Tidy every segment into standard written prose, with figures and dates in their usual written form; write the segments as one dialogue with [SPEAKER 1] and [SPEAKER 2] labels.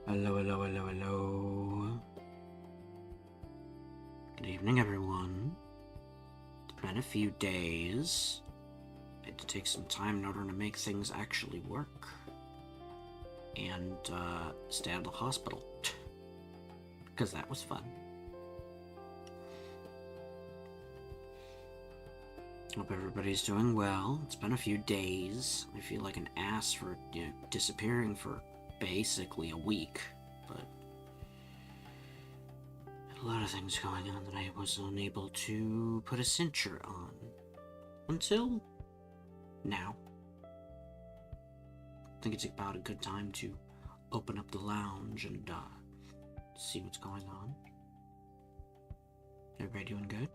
[SPEAKER 1] Hello, hello, hello, hello. Good evening, everyone. It's been a few days. I had to take some time in order to make things actually work. And, stay out of the hospital. Because that was fun. Hope everybody's doing well. It's been a few days. I feel like an ass for, disappearing for basically a week. But a lot of things going on that I was unable to put a cincher on. Until now. I think it's about a good time to open up the lounge and see what's going on. Everybody doing good?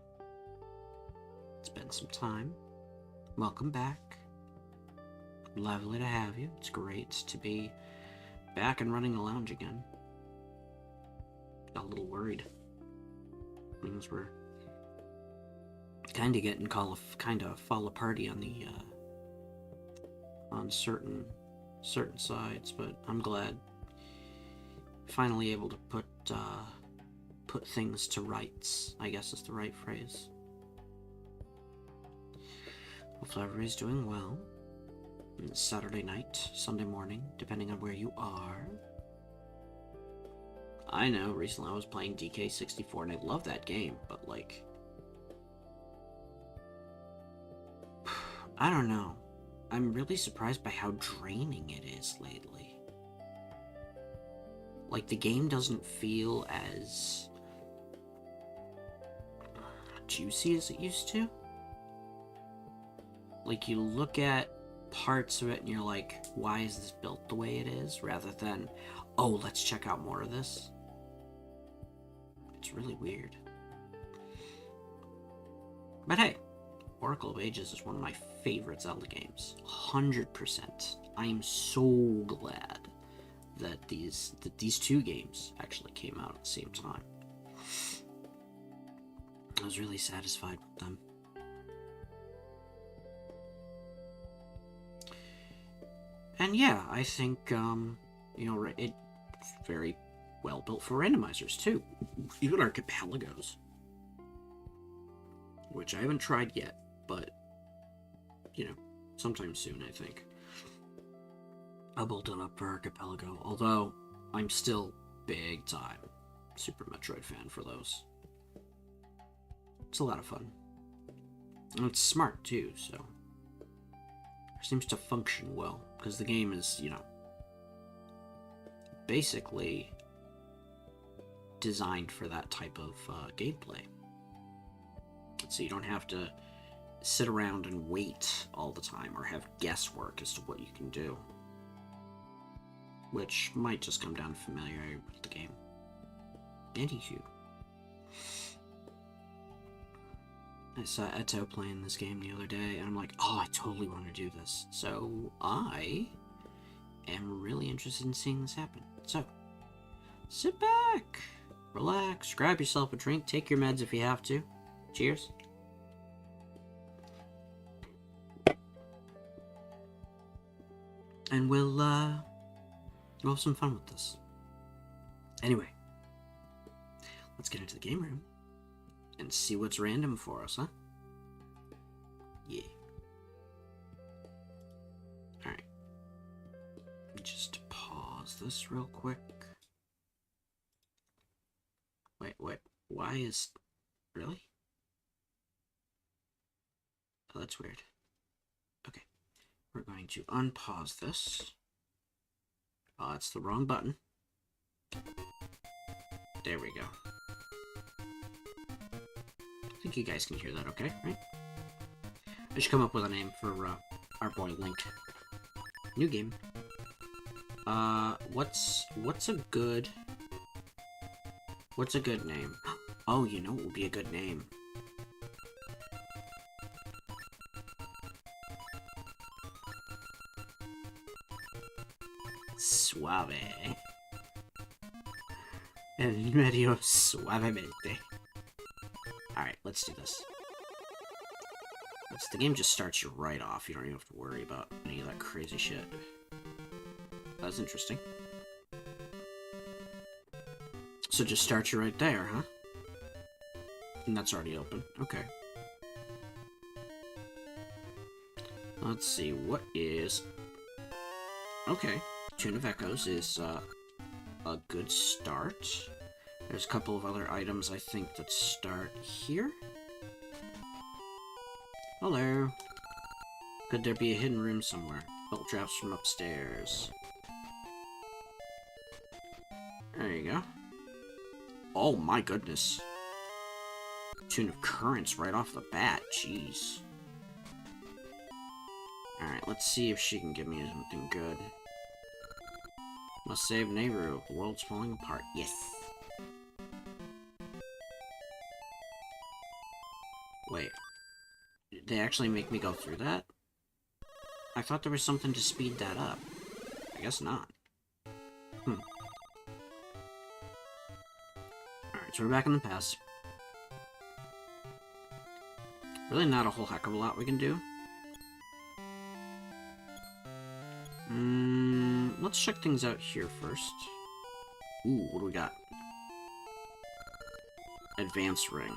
[SPEAKER 1] It's been some time. Welcome back. Lovely to have you. It's great to be back and running the lounge again. Got a little worried. Things were kind of getting fall aparty on the on certain sides, but I'm glad finally able to put things to rights, I guess is the right phrase. Hopefully everybody's doing well. It's Saturday night, Sunday morning, depending on where you are. I know, recently I was playing DK64 and I love that game, but like, I don't know. I'm really surprised by how draining it is lately. Like, the game doesn't feel as juicy as it used to. Like, you look at parts of it and you're like, why is this built the way it is? Rather than, oh, let's check out more of this. It's really weird. But hey, Oracle of Ages is one of my favorite Zelda games. 100%. I am so glad that these two games actually came out at the same time. I was really satisfied with them. And yeah, I think, it's very well built for randomizers, too. Even archipelagos. Which I haven't tried yet, but, sometime soon, I think. I'll build it up for archipelago, although I'm still big time Super Metroid fan for those. It's a lot of fun. And it's smart, too, so it seems to function well, because the game is, basically designed for that type of gameplay. So you don't have to sit around and wait all the time or have guesswork as to what you can do. Which might just come down to familiarity with the game. Anywho. I saw Eto playing this game the other day, and I'm like, oh, I totally want to do this. So I am really interested in seeing this happen. So, sit back, relax, grab yourself a drink, take your meds if you have to. Cheers. And we'll have some fun with this. Anyway, let's get into the game room and see what's random for us, huh? Yeah. Alright. Just pause this real quick. Wait. Why is... Really? Oh, that's weird. Okay. We're going to unpause this. Oh, that's the wrong button. There we go. I think you guys can hear that okay, right? I should come up with a name for our boy Link. New game. What's a good name? Oh, you know what would be a good name? Suave. El medio suavemente. Alright, let's do this. The game just starts you right off. You don't even have to worry about any of that crazy shit. That's interesting. So just start you right there, huh? And that's already open. Okay. Let's see, what is... Okay, Tune of Echoes is a good start. There's a couple of other items, I think, that start here. Hello. Could there be a hidden room somewhere? Bolt drops from upstairs. There you go. Oh my goodness. Tune of Currents right off the bat. Jeez. Alright, let's see if she can give me something good. Must save Nehru. The world's falling apart. Yes. Wait. Did they actually make me go through that? I thought there was something to speed that up. I guess not. Alright, so we're back in the past. Really not a whole heck of a lot we can do. Let's check things out here first. Ooh, what do we got? Advance ring.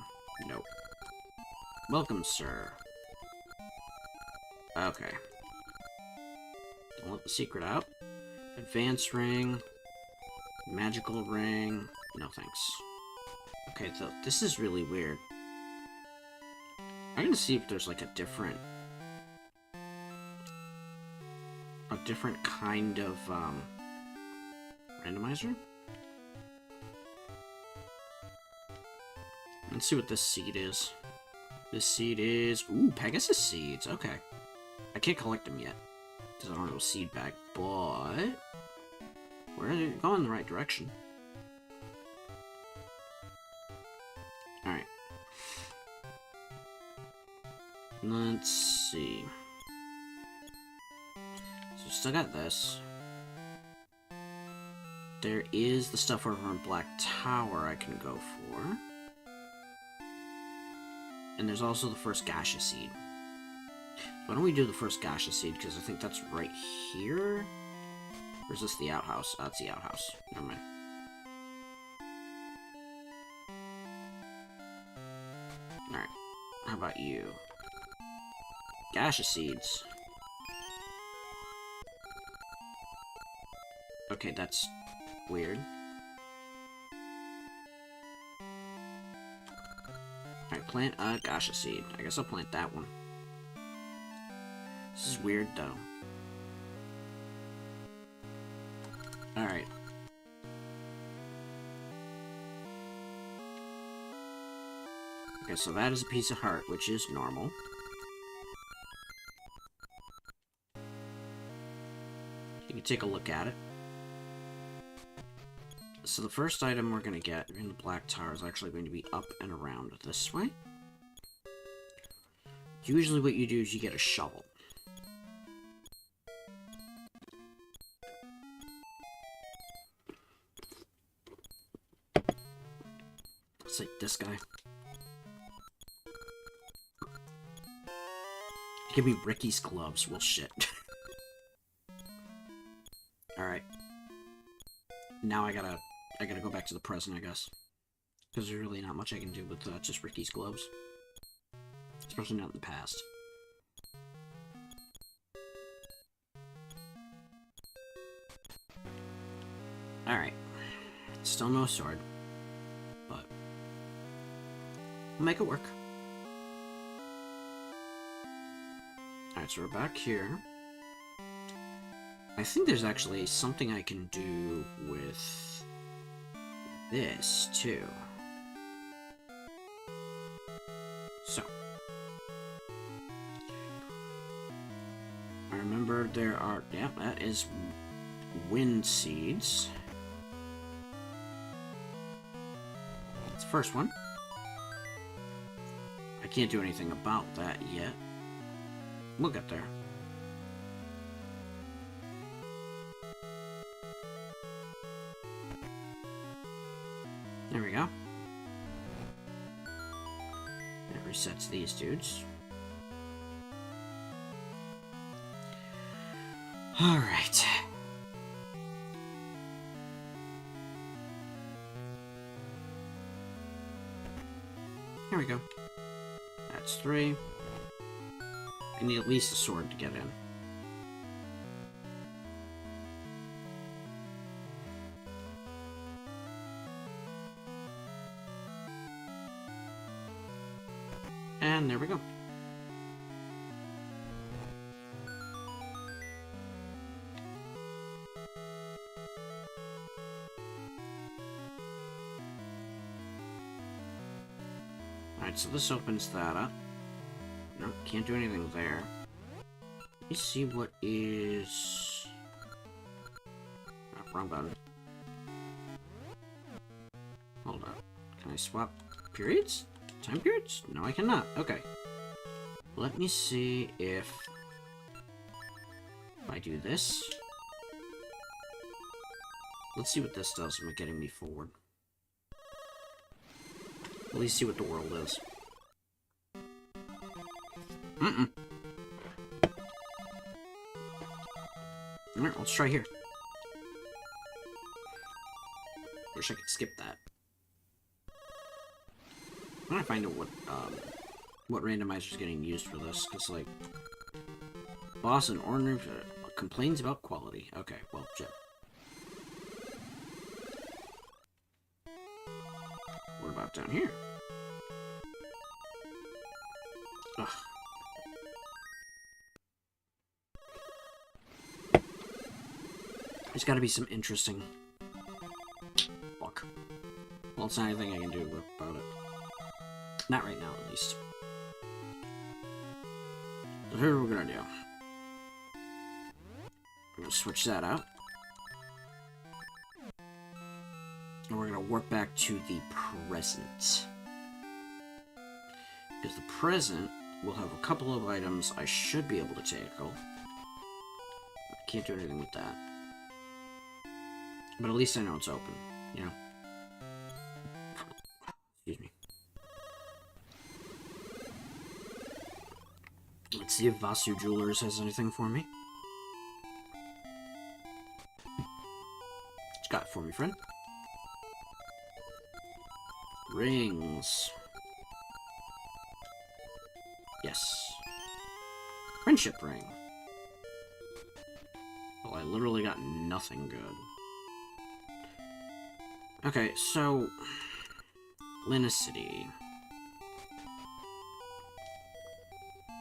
[SPEAKER 1] Nope. Welcome, sir. Okay. Don't let the secret out. Advance ring. Magical ring. No thanks. Okay, this is really weird. I'm gonna see if there's like a different kind of randomizer. Let's see what this seed is. This seed is... Ooh, Pegasus seeds. Okay. I can't collect them yet, because I don't have a seed bag, but... We're going in the right direction. Alright. Let's see. So still got this. There is the stuff over in Black Tower I can go for. And there's also the first gaseous seed. Why don't we do the first gaseous seed, because I think that's right here? Or is this the outhouse? That's the outhouse. Never mind. Alright. How about you? Gaseous seeds. Okay, that's weird. Alright, plant a gaseous seed. I guess I'll plant that one. This is weird, though. Alright. Okay, so that is a piece of heart, which is normal. You can take a look at it. So the first item we're going to get in the Black Tower is actually going to be up and around this way. Usually what you do is you get a shovel. It's like this guy. Give me Ricky's gloves. Well, shit. Alright. Now I gotta go back to the present, I guess. Because there's really not much I can do with just Ricky's gloves. Especially not in the past. Alright. Still no sword. But we'll make it work. Alright, so we're back here. I think there's actually something I can do with this, too. So. I remember there are... Yeah, that is wind seeds. That's the first one. I can't do anything about that yet. We'll get there. There we go. It resets these dudes. Alright. There we go. That's 3. I need at least a sword to get in. And there we go. Alright, so this opens that up. No, can't do anything there. Let me see what is... Oh, wrong button. Hold on. Can I swap periods? Time periods? No, I cannot. Okay. Let me see if I do this. Let's see what this does with getting me forward. At least see what the world is. Alright, let's try here. Wish I could skip that. I'm gonna find out what randomizer is getting used for this, because, like, boss and ordinary complains about quality. Okay, well, shit. What about down here? Ugh. There's gotta be some interesting... Fuck. Well, it's not anything I can do about it. Not right now, at least. So here's what we're gonna do. We're gonna switch that out. And we're gonna warp back to the present. Because the present will have a couple of items I should be able to tackle. I can't do anything with that. But at least I know it's open, you know? Excuse me. Let's see if Vasu Jewelers has anything for me. It's got it for me, friend. Rings. Yes. Friendship ring. Well, I literally got nothing good. Okay, so... Linicity.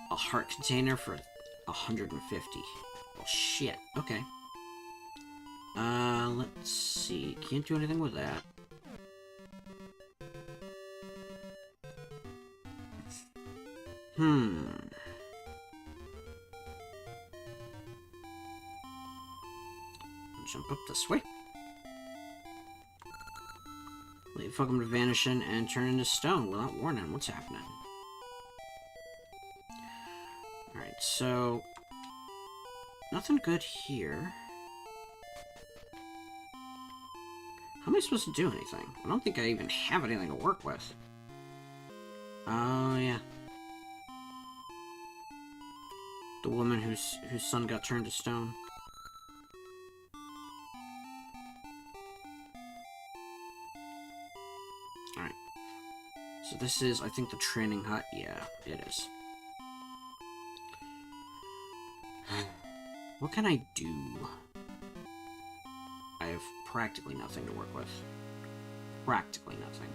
[SPEAKER 1] A heart container for 150. Well, shit. Okay. Let's see. Can't do anything with that. Jump up this way. Wait, fuck him to vanish in and turn into stone without warning. What's happening? Alright, so... Nothing good here. How am I supposed to do anything? I don't think I even have anything to work with. Oh, yeah. The woman whose son got turned to stone. Alright. So this is, I think, the training hut. Yeah, it is. What can I do? I have practically nothing to work with. Practically nothing.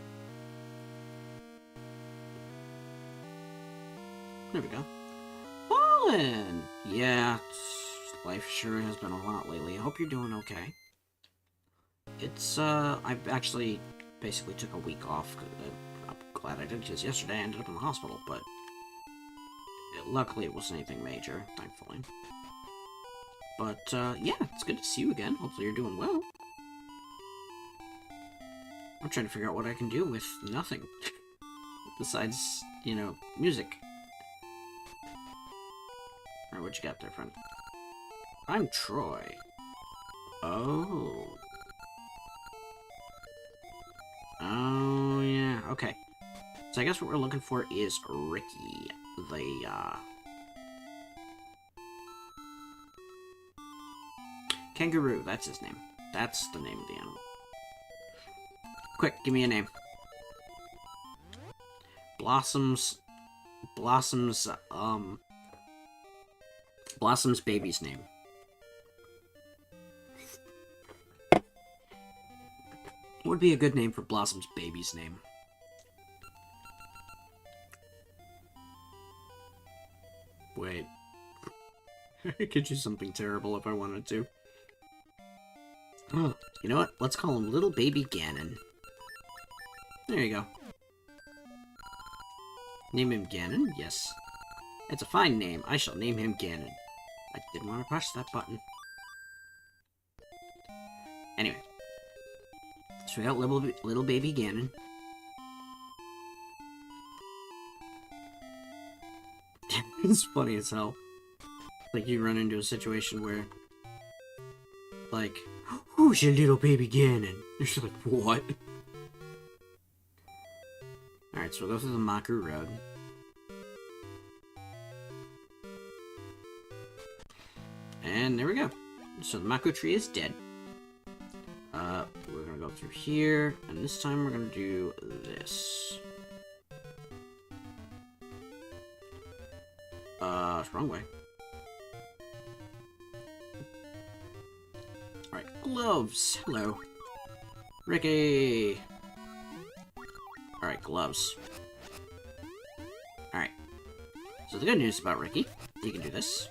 [SPEAKER 1] There we go. Fallen! Yeah, life sure has been a lot lately. I hope you're doing okay. It's, I've actually basically took a week off. I'm glad I did, because yesterday I ended up in the hospital, but luckily it wasn't anything major, thankfully. But, yeah, it's good to see you again. Hopefully you're doing well. I'm trying to figure out what I can do with nothing. Besides, you know, music. Alright, what you got there, friend? I'm Troy. Oh. Oh, yeah, okay. So I guess what we're looking for is Ricky, the, Kangaroo, that's his name. That's the name of the animal. Quick, give me a name. Blossom's baby's name. What would be a good name for Blossom's baby's name? Wait. I could do something terrible if I wanted to. Oh, you know what? Let's call him Little Baby Ganon. There you go. Name him Ganon? Yes. It's a fine name. I shall name him Ganon. I didn't want to press that button. Anyway. So we got little Baby Ganon. It's funny as hell. Like, you run into a situation where, like, who's your little baby Ganon? You're just like, what? Alright, so we'll go through the Maku Road. And there we go. So the Maku tree is dead. We're gonna go through here, and this time we're gonna do this. It's wrong way. Alright, gloves. Hello. Ricky! Alright, gloves. Alright. So the good news about Ricky, he can do this.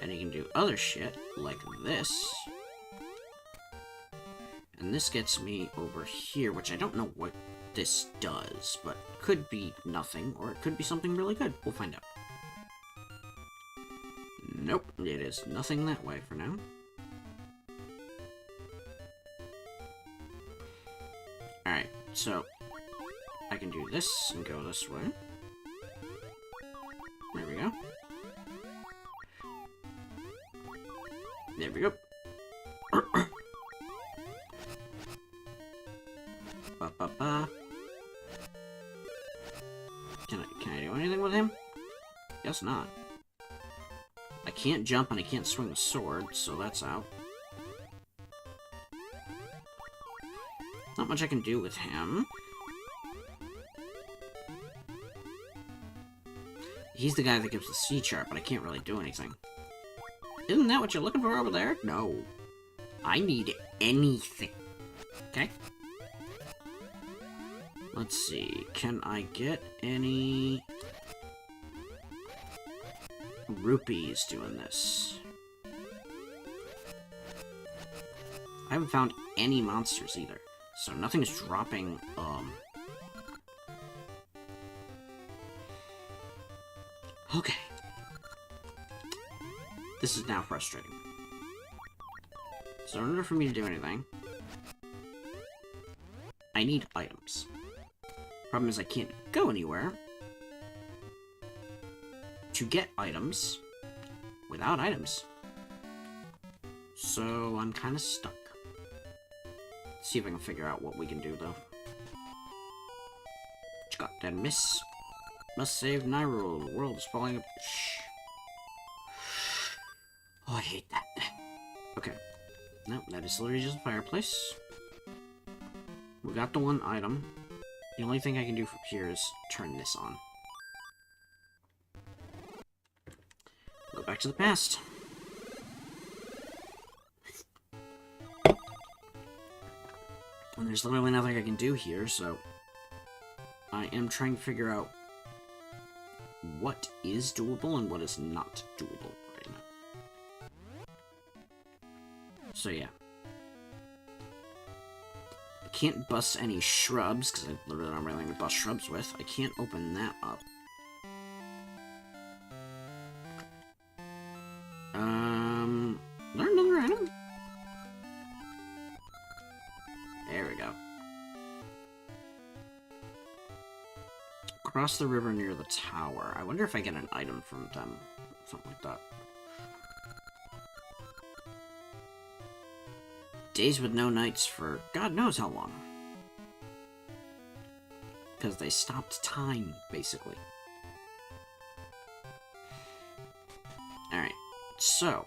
[SPEAKER 1] And he can do other shit, like this. And this gets me over here, which I don't know what this does, but could be nothing, or it could be something really good. We'll find out. Nope, it is nothing that way for now. Alright, so I can do this and go this way. There we go. There we go. Ba-ba-ba. Can I do anything with him? Guess not. I can't jump and I can't swing the sword, so that's out. Not much I can do with him. He's the guy that gives the C chart, but I can't really do anything. Isn't that what you're looking for over there? No. I need anything. Okay? Let's see. Can I get any rupees doing this? I haven't found any monsters either. So nothing's dropping, Okay. This is now frustrating. So in order for me to do anything, I need items. Problem is I can't go anywhere to get items without items. So I'm kind of stuck. Let's see if I can figure out what we can do, though. Goddamn miss. Must save Nyrule. The world is falling apart. Shh. Oh, I hate that. Okay. No, that is literally just a fireplace. We got the one item. The only thing I can do from here is turn this on. Go back to the past. And there's literally nothing I can do here, so I am trying to figure out what is doable and what is not doable right now. So yeah. I can't bust any shrubs, because I literally don't have anything to bust shrubs with. I can't open that up. Is there another item? There we go. Cross the river near the tower. I wonder if I get an item from them. Something like that. Days with no nights for God knows how long. Because they stopped time, basically. Alright, so.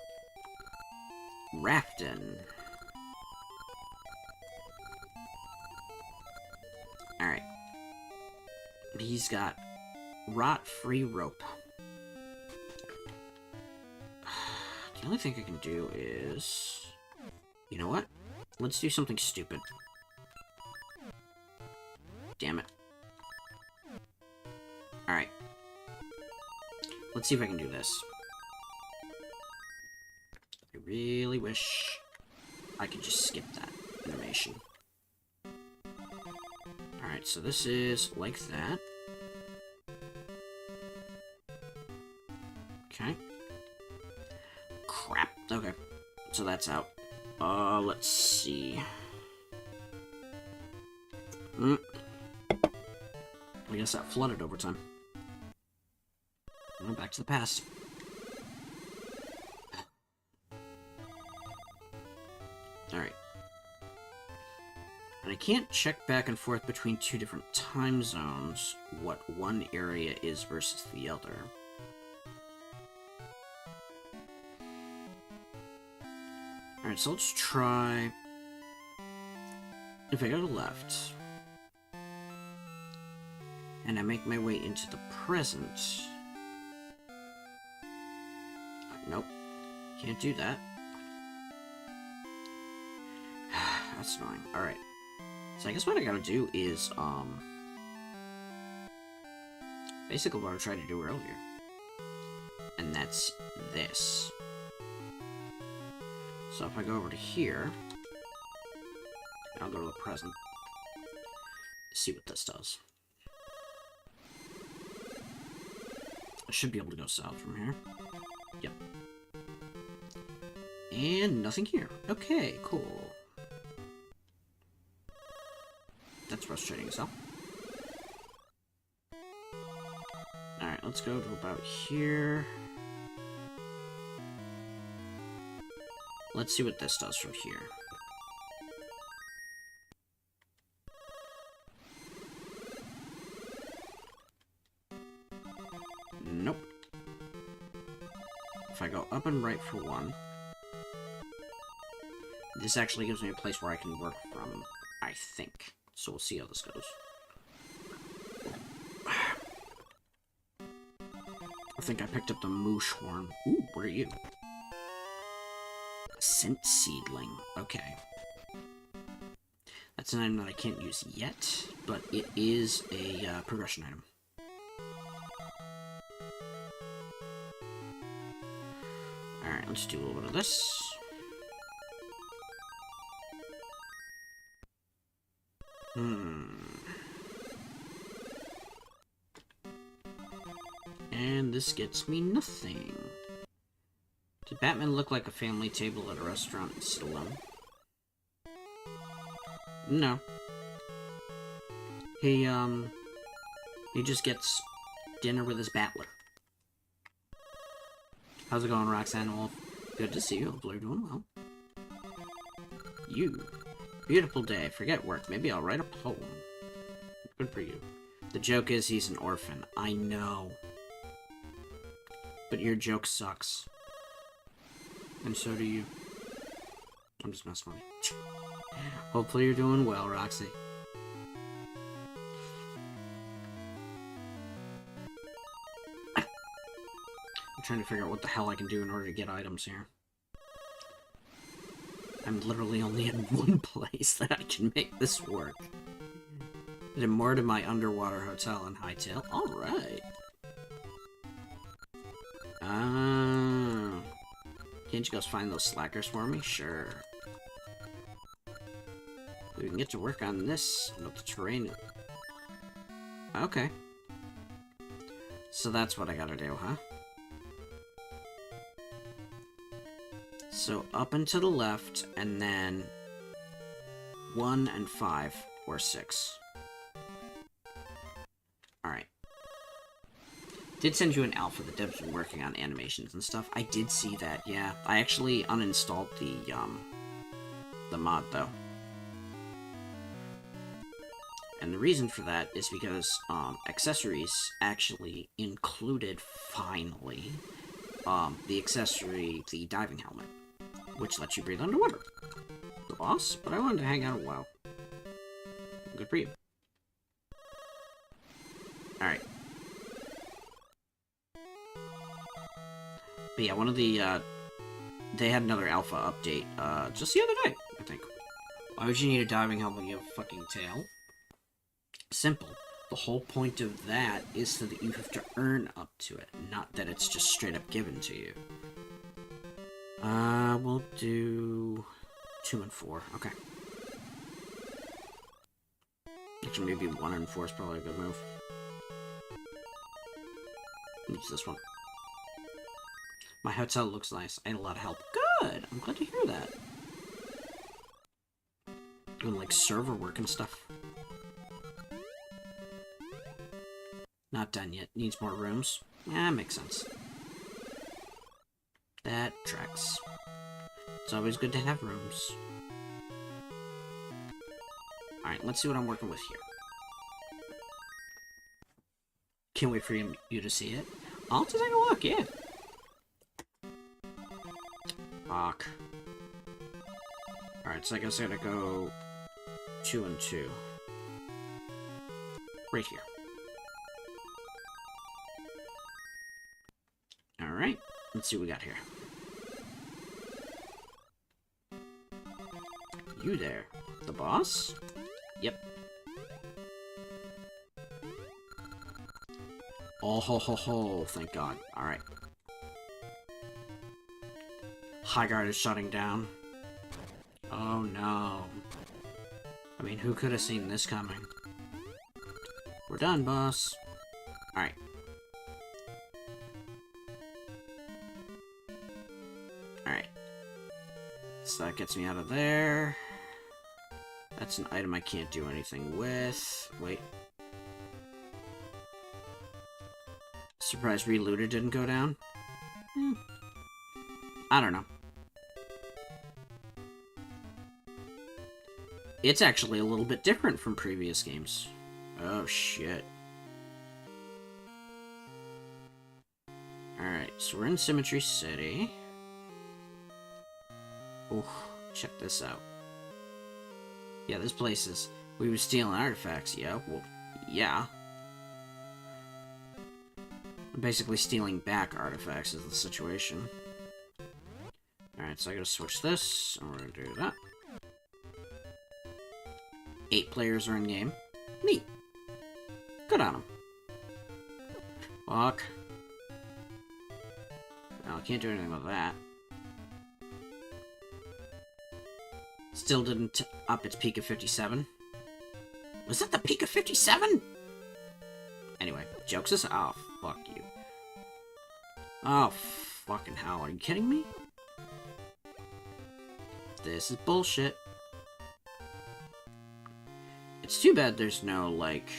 [SPEAKER 1] Rafton. Alright. He's got rot-free rope. The only thing I can do is... You know what? Let's do something stupid. Damn it. Alright. Let's see if I can do this. I really wish I could just skip that animation. Alright, so this is like that. Okay. Crap. Okay. So that's out. Let's see. I guess that flooded over time. Well, back to the past. Alright. And I can't check back and forth between two different time zones what one area is versus the other. Alright, so let's try... If I go to the left, and I make my way into the present... Nope. Can't do that. That's annoying. Alright. So I guess what I gotta do is, basically what I tried to do earlier. And that's this. So if I go over to here, I'll go to the present. See what this does. I should be able to go south from here. Yep. And nothing here. Okay, cool. That's frustrating as hell. Alright, let's go to about here. Let's see what this does from here. Nope. If I go up and right for one, this actually gives me a place where I can work from, I think. So we'll see how this goes. I think I picked up the moosh horn. Ooh, what are you? Scent seedling. Okay. That's an item that I can't use yet, but it is a progression item. Alright, let's do a little bit of this. And this gets me nothing. Did Batman look like a family table at a restaurant and sit alone? No. He just gets dinner with his battler. How's it going, Roxanne Wolf? Good to see you. Hopefully you're doing well. You. Beautiful day. Forget work. Maybe I'll write a poem. Good for you. The joke is he's an orphan. I know. But your joke sucks. And so do you. I'm just messing with you. Hopefully you're doing well, Roxy. I'm trying to figure out what the hell I can do in order to get items here. I'm literally only in one place that I can make this work. And more to my underwater hotel in Hightail. Alright. Can't you guys find those slackers for me? Sure. We can get to work on this. What the terrain. Okay. So that's what I gotta do, huh? So up and to the left, and then 1 and 5 or 6. Alright. Did send you an alpha. The devs were working on animations and stuff. I did see that, yeah. I actually uninstalled the mod, though. And the reason for that is because, accessories actually included, finally, the accessory, the diving helmet, which lets you breathe underwater. The boss, but I wanted to hang out a while. Good for you. Alright. But yeah, one of the, they had another alpha update, just the other day, I think. Why would you need a diving helmet when you have a fucking tail? Simple. The whole point of that is so that you have to earn up to it, not that it's just straight up given to you. We'll do 2 and 4. Okay. Actually, maybe 1 and 4 is probably a good move. Use this one. My hotel looks nice. I had a lot of help. Good! I'm glad to hear that. Doing, like, server work and stuff. Not done yet. Needs more rooms. Yeah, makes sense. That tracks. It's always good to have rooms. Alright, let's see what I'm working with here. Can't wait for you to see it. I'll take a look, yeah. Fuck. Alright, so I guess I gotta go 2 and 2. Right here. Alright, let's see what we got here. You there. The boss? Yep. Oh ho ho ho, thank God. Alright. High guard is shutting down. Oh no. I mean, who could have seen this coming? We're done, boss. Alright. Alright. So that gets me out of there. That's an item I can't do anything with. Wait. Surprised Relooter didn't go down? I don't know. It's actually a little bit different from previous games. Oh, shit. Alright, so we're in Symmetry City. Ooh, check this out. Yeah, this place is... We were stealing artifacts, yeah? Well, yeah. I'm basically stealing back artifacts is the situation. Alright, so I gotta switch this, and we're gonna do that. 8 players are in game. Neat. Good on them. Fuck. Well, I can't do anything with that. Still didn't up its peak of 57. Was that the peak of 57? Anyway, jokes aside. Oh, fuck you. Oh, fucking hell. Are you kidding me? This is bullshit. It's too bad there's no, like...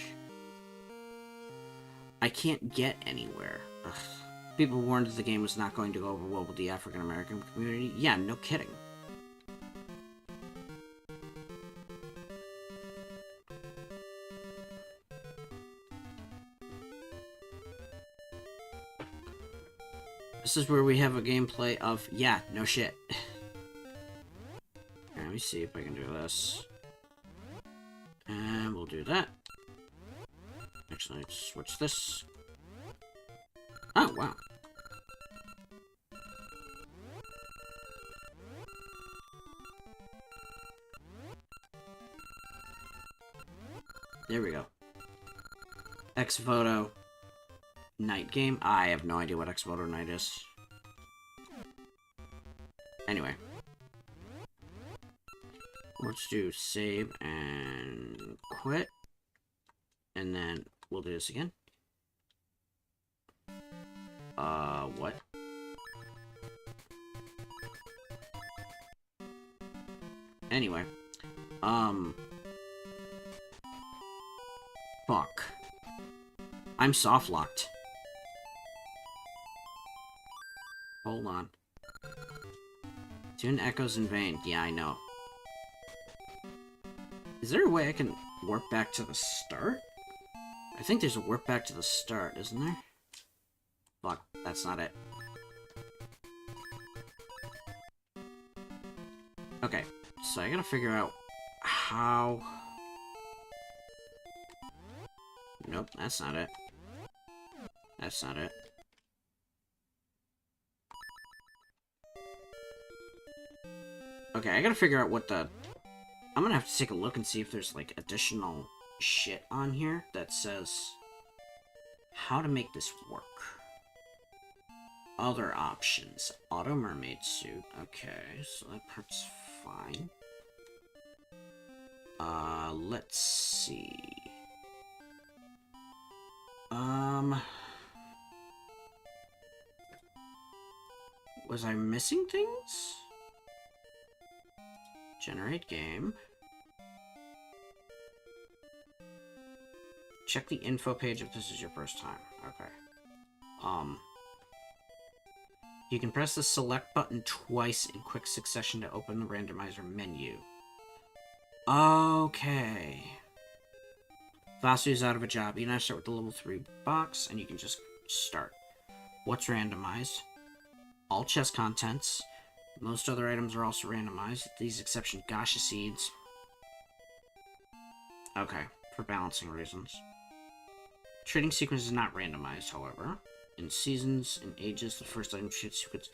[SPEAKER 1] I can't get anywhere. Ugh. People warned that the game was not going to go over well with the African-American community. Yeah, no kidding. This is where we have a gameplay of, yeah, no shit. Let me see if I can do this. And we'll do that. Actually, let's switch this. Oh, wow. There we go. X-Voto night game. I have no idea what X-Voto night is. Anyway. Let's do save and quit. And then we'll do this again. What? Anyway. Fuck. I'm soft locked. Hold on. Tune echoes in vain. Yeah, I know. Is there a way I can warp back to the start? I think there's a warp back to the start, isn't there? Fuck, that's not it. Okay, so I gotta figure out how... Nope, that's not it. That's not it. Okay, I gotta figure out what the... I'm gonna have to take a look and see if there's, like, additional shit on here that says how to make this work. Other options. Auto mermaid suit. Okay, so that part's fine. Let's see. Was I missing things? Generate game. Check the info page if this is your first time. Okay. You can press the select button twice in quick succession to open the randomizer menu. Okay. Vasu's out of a job. You now start with the level 3 box, and you can just start. What's randomized? All chest contents. Most other items are also randomized. These exception gacha seeds. Okay, for balancing reasons. Trading sequence is not randomized, however. In seasons and ages, the first item trade sequence.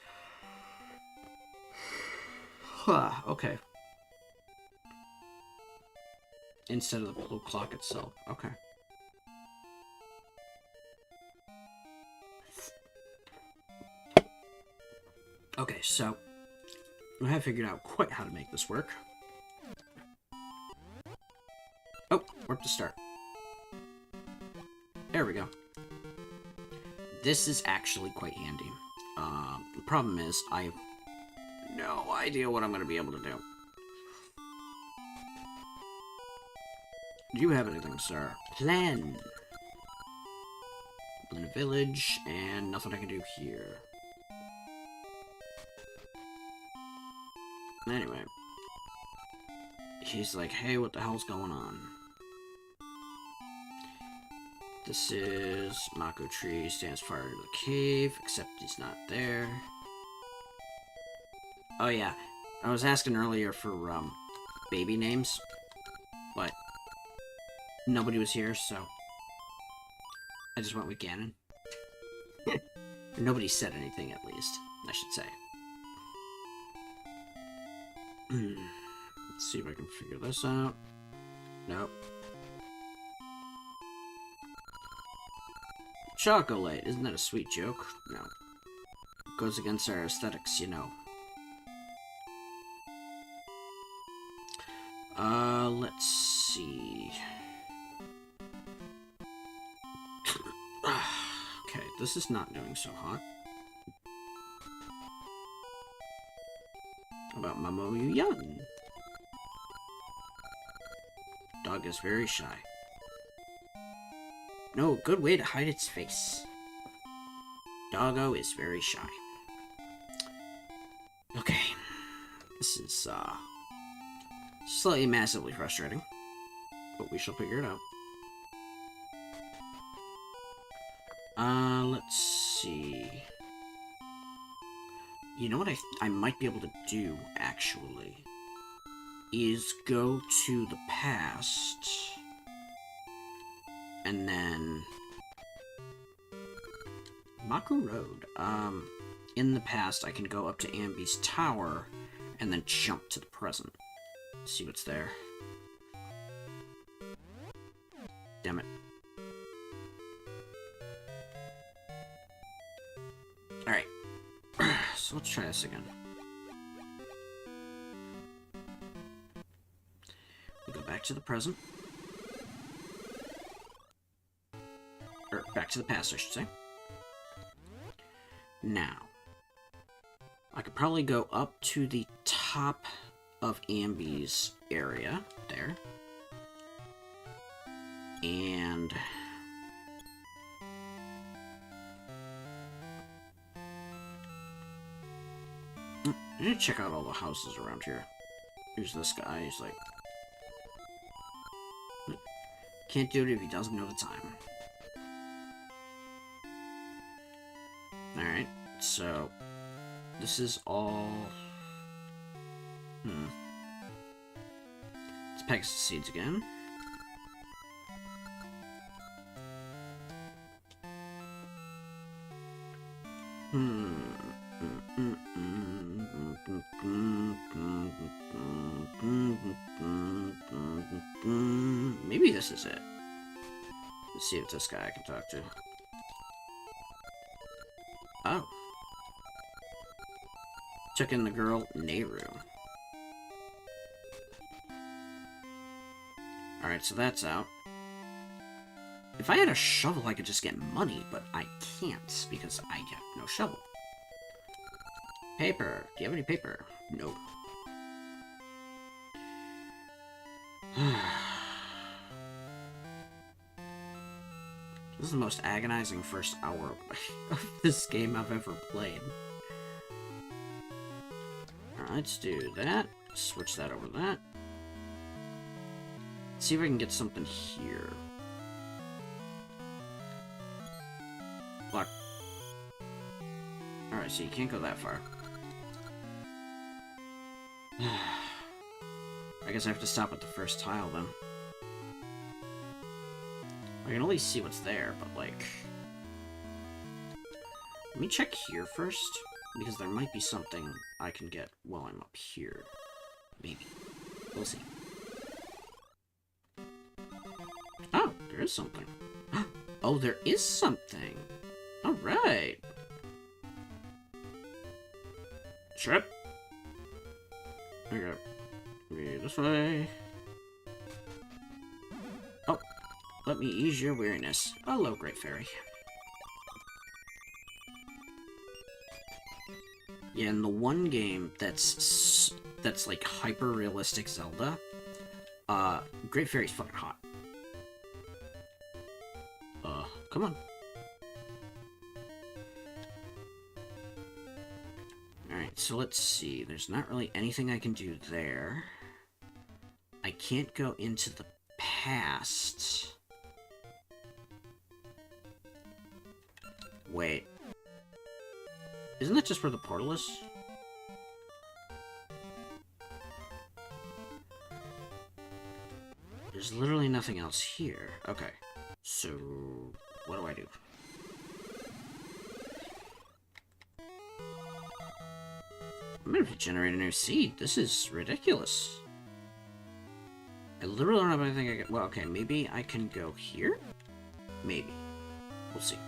[SPEAKER 1] Okay. Instead of the blue clock itself. Okay. Okay, so I have figured out quite how to make this work. Oh, warp to start. There we go. This is actually quite handy. The problem is, I have no idea what I'm going to be able to do. Do you have anything, sir? Plan! Open a village, and nothing I can do here. Anyway. He's like, hey, what the hell's going on? This is Mako Tree, stands fire to the cave, except he's not there. Oh yeah, I was asking earlier for, baby names, but nobody was here, so I just went with Ganon. Nobody said anything, at least, I should say. Let's see if I can figure this out. Nope. Chocolate, isn't that a sweet joke? No. It goes against our aesthetics, you know. Let's see. Okay, this is not doing so hot. How about Mamoru Young? Dog is very shy. No, good way to hide its face. Doggo is very shy. Okay. This is, slightly massively frustrating. But we shall figure it out. Let's see. You know what I might be able to do, actually, is go to the past, and then Maku Road. In the past, I can go up to Ambi's tower, and then jump to the present. See what's there. Damn it. Alright. So let's try this again. We go back to the present. Or, back to the past, I should say. Now, I could probably go up to the top of Ambi's area, there. And I need to check out all the houses around here. Here's this guy, he's like, can't do it if he doesn't know the time. Alright, so this is all... Let's pack some seeds again. Maybe this is it. Let's see if this guy I can talk to. Oh. Check in the girl, Nehru. Alright, so that's out. If I had a shovel, I could just get money, but I can't because I have no shovel. Paper. Do you have any paper? Nope. This is the most agonizing first hour of this game I've ever played. Alright, let's do that. Switch that over to that. Let's see if I can get something here. Block. Alright, so you can't go that far. I guess I have to stop at the first tile then. I can only see what's there, but like... Let me check here first, because there might be something I can get while I'm up here. Maybe. We'll see. Oh, there is something. Oh, there is something! Alright! Trip! Okay. This way. Oh, let me ease your weariness. Hello, Great Fairy. Yeah, in the one game that's like hyper-realistic Zelda, Great Fairy's fucking hot. Come on. Alright, so let's see. There's not really anything I can do there. I can't go into the past. Wait. Isn't that just where the portal is? There's literally nothing else here. Okay. So, what do I do? I'm gonna have to generate a new seed. This is ridiculous. I literally don't have anything I can... Well, okay, maybe I can go here? Maybe. We'll see.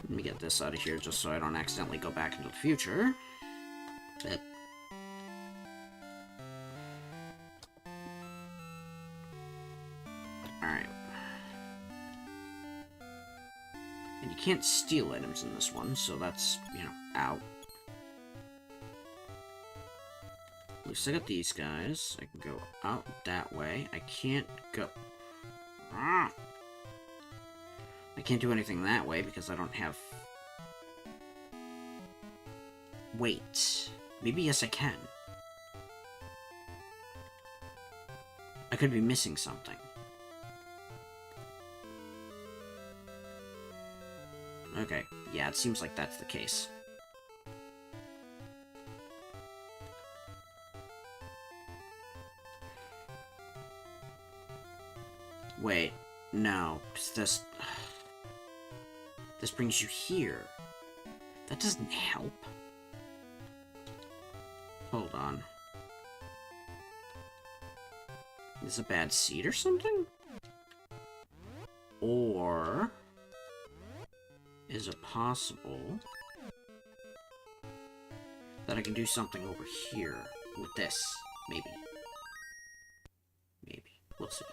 [SPEAKER 1] Let me get this out of here just so I don't accidentally go back into the future. But... Alright. And you can't steal items in this one, so that's, you know, out. Looks like I got these guys. I can go out that way. I can't go... Ah! I can't do anything that way because I don't have... Wait. Maybe yes I can. I could be missing something. Okay. Yeah, it seems like that's the case. Wait. No. This brings you here. That doesn't help. Hold on. Is this a bad seed or something? Or... is it possible that I can do something over here with this? Maybe. Maybe. We'll see.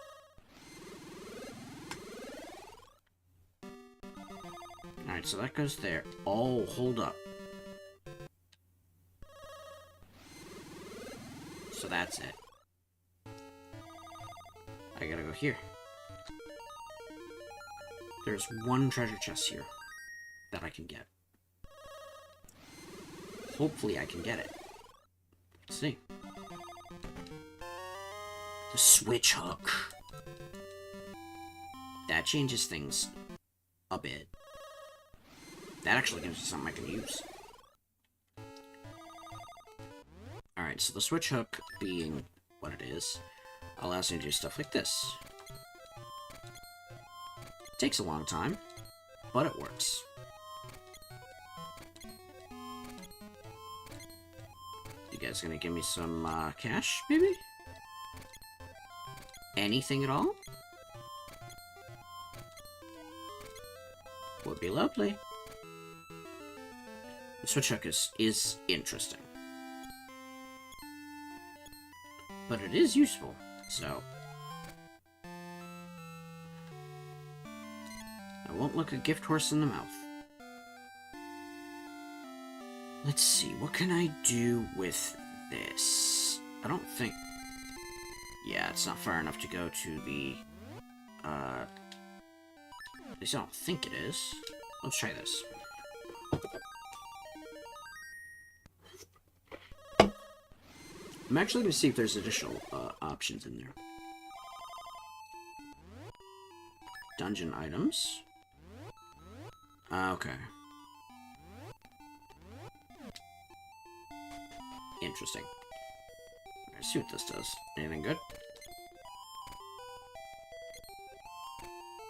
[SPEAKER 1] Alright, so that goes there. Oh, hold up. So that's it. I gotta go here. There's one treasure chest here that I can get. Hopefully I can get it. Let's see. The switch hook. That changes things a bit. That actually gives me something I can use. Alright, so the switch hook, being what it is, allows me to do stuff like this. Takes a long time, but it works. You guys gonna give me some cash, maybe? Anything at all? Would be lovely. The switch hook is interesting. But it is useful, so... I won't look a gift horse in the mouth. Let's see, what can I do with this? I don't think... Yeah, it's not far enough to go to the... At least I don't think it is. Let's try this. I'm actually going to see if there's additional options in there. Dungeon items. Okay. Interesting. Let's see what this does. Anything good?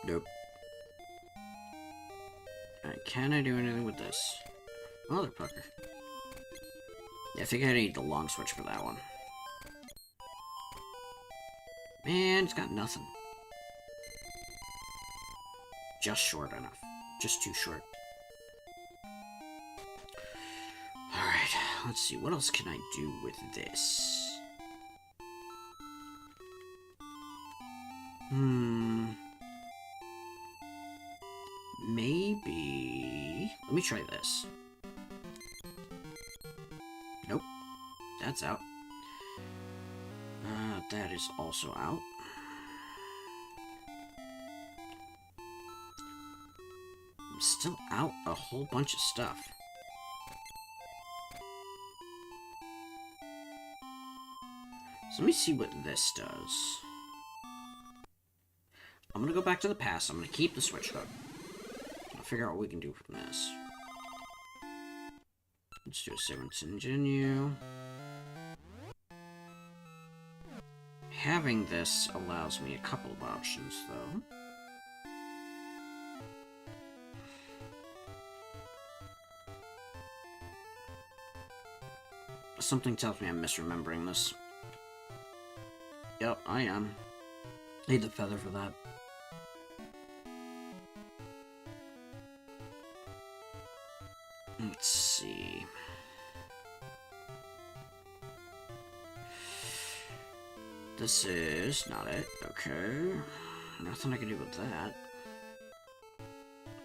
[SPEAKER 1] Nope. Alright, can I do anything with this? Motherfucker. Yeah, I think I need the long switch for that one. Man, it's got nothing. Just short enough. Just too short. Alright, let's see. What else can I do with this? Maybe... Let me try this. Nope. That's out. That is also out. I'm still out a whole bunch of stuff. So let me see what this does. I'm gonna go back to the past. I'm gonna keep the switch hook. I'll figure out what we can do from this. Let's do a save and continue. Having this allows me a couple of options, though. Something tells me I'm misremembering this. Yep, I am. Need the feather for that. Let's see. This is not it. Okay. Nothing I can do with that.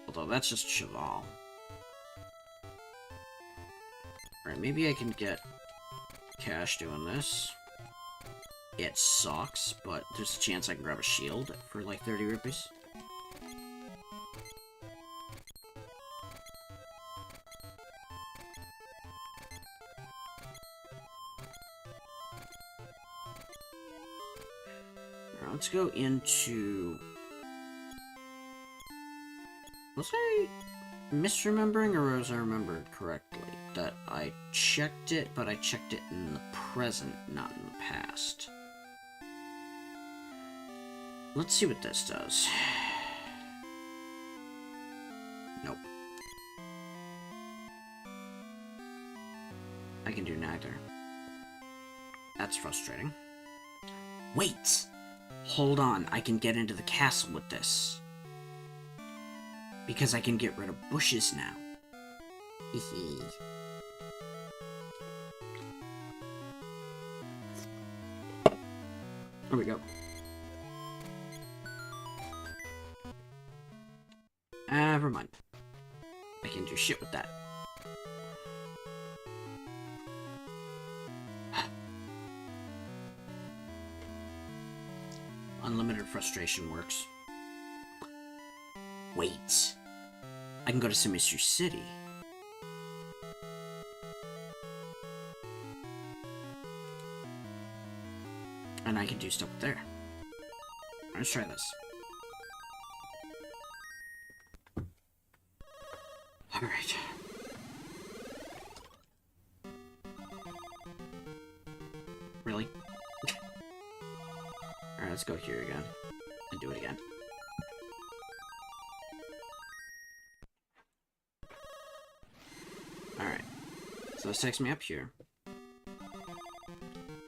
[SPEAKER 1] Although that's just Cheval. Alright, maybe I can get cash doing this. It sucks, but there's a chance I can grab a shield for like 30 rupees. Let's go into... Was I misremembering, or was I remembered correctly? That I checked it, but I checked it in the present, not in the past. Let's see what this does. Nope. I can do neither. That's frustrating. Wait! Hold on, I can get into the castle with this. Because I can get rid of bushes now. Hehe. There we go. Never mind. I can do shit with that. Unlimited frustration works. Wait. I can go to Simisu City. And I can do stuff there. Let's try this. Alright. Really? Alright, let's go here again. And do it again. So this takes me up here.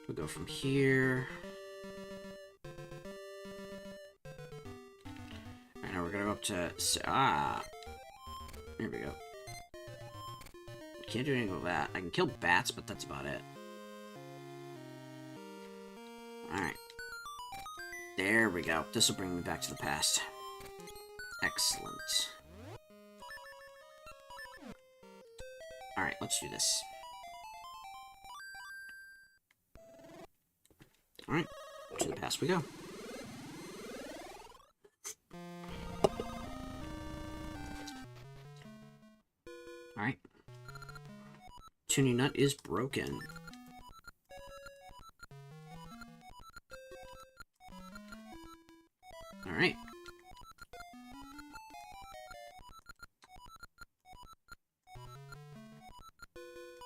[SPEAKER 1] We'll go from here. Alright, now we're gonna go up to... Here we go. Can't do anything with that. I can kill bats, but that's about it. Alright. There we go. This will bring me back to the past. Excellent. Alright, let's do this. Alright, to the past we go. Alright. Tuning nut is broken. Alright.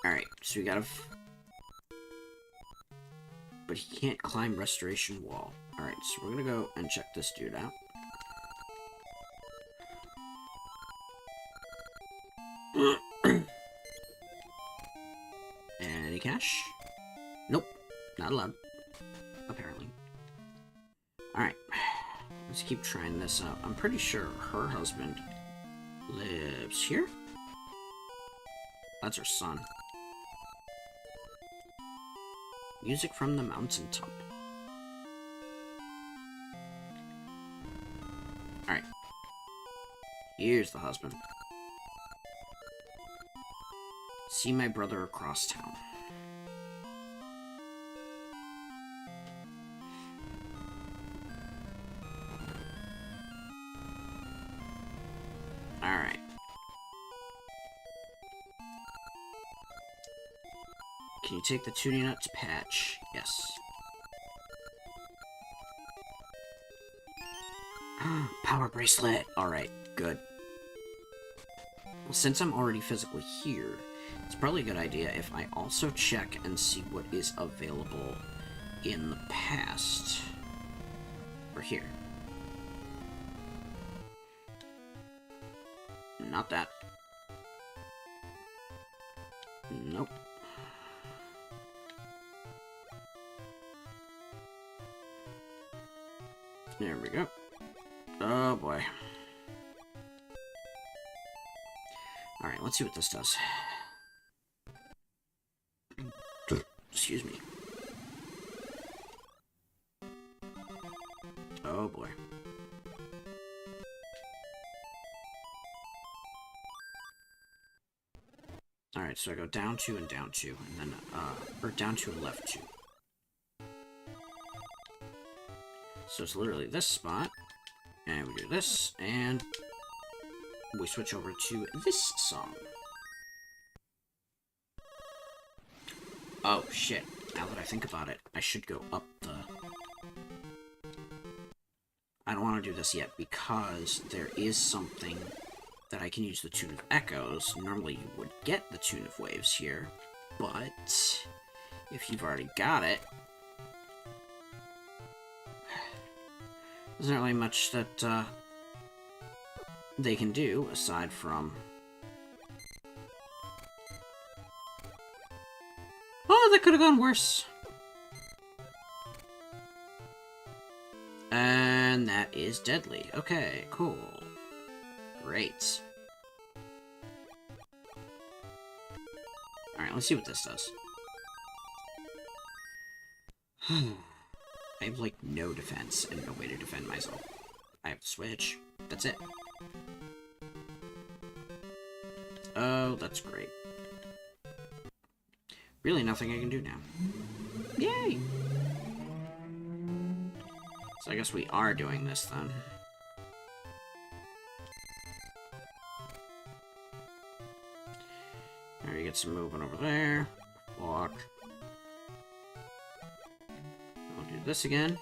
[SPEAKER 1] Alright, so we gotta... But he can't climb restoration wall. Alright, so we're gonna go and check this dude out. Any cash? Nope, not allowed. Apparently. Alright, let's keep trying this out. I'm pretty sure her husband lives here. That's her son. Music from the mountaintop. Alright. Here's the husband. See my brother across town. Alright. Can you take the tuning nut to patch? Yes. Power bracelet! Alright, good. Well, since I'm already physically here, it's probably a good idea if I also check and see what is available in the past. Or here. Not that. Nope. There we go. Oh boy. Alright, let's see what this does. Excuse me. Oh boy. Alright, so I go down 2 and down 2, and then, or down 2 and left 2. So it's literally this spot, and we do this, and we switch over to this song. Oh, shit. Now that I think about it, I should go up the... I don't want to do this yet, because there is something that I can use the Tune of Echoes. Normally you would get the Tune of Waves here, but if you've already got it, there's not really much that they can do aside from... Oh, that could have gone worse. And that is deadly. Okay, cool. Great. Alright, let's see what this does. I have, like, no defense and no way to defend myself. I have to switch. That's it. Oh, that's great. Really nothing I can do now. Yay! So I guess we are doing this, then. There, you get some movement over there. Walk. I'll do this again.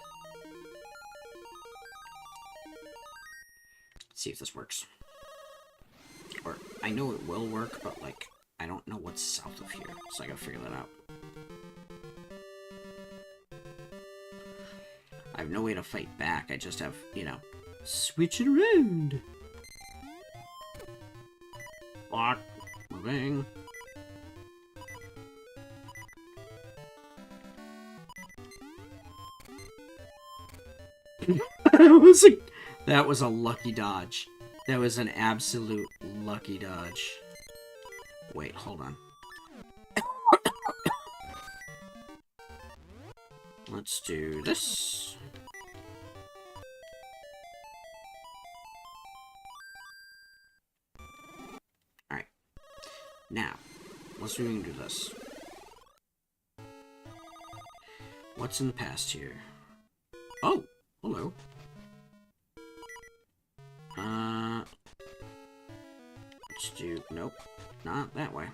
[SPEAKER 1] Let's see if this works. Or, I know it will work, but, like, I don't know what's south of here, so I gotta figure that out. I have no way to fight back, I just have, you know, switch it around. Block. Moving. That was a lucky dodge. That was an absolute lucky dodge. Wait, hold on. Let's do this. Alright. Now, let's see if we can do this. What's in the past here? Oh, hello. Let's do... Nope. Not that way.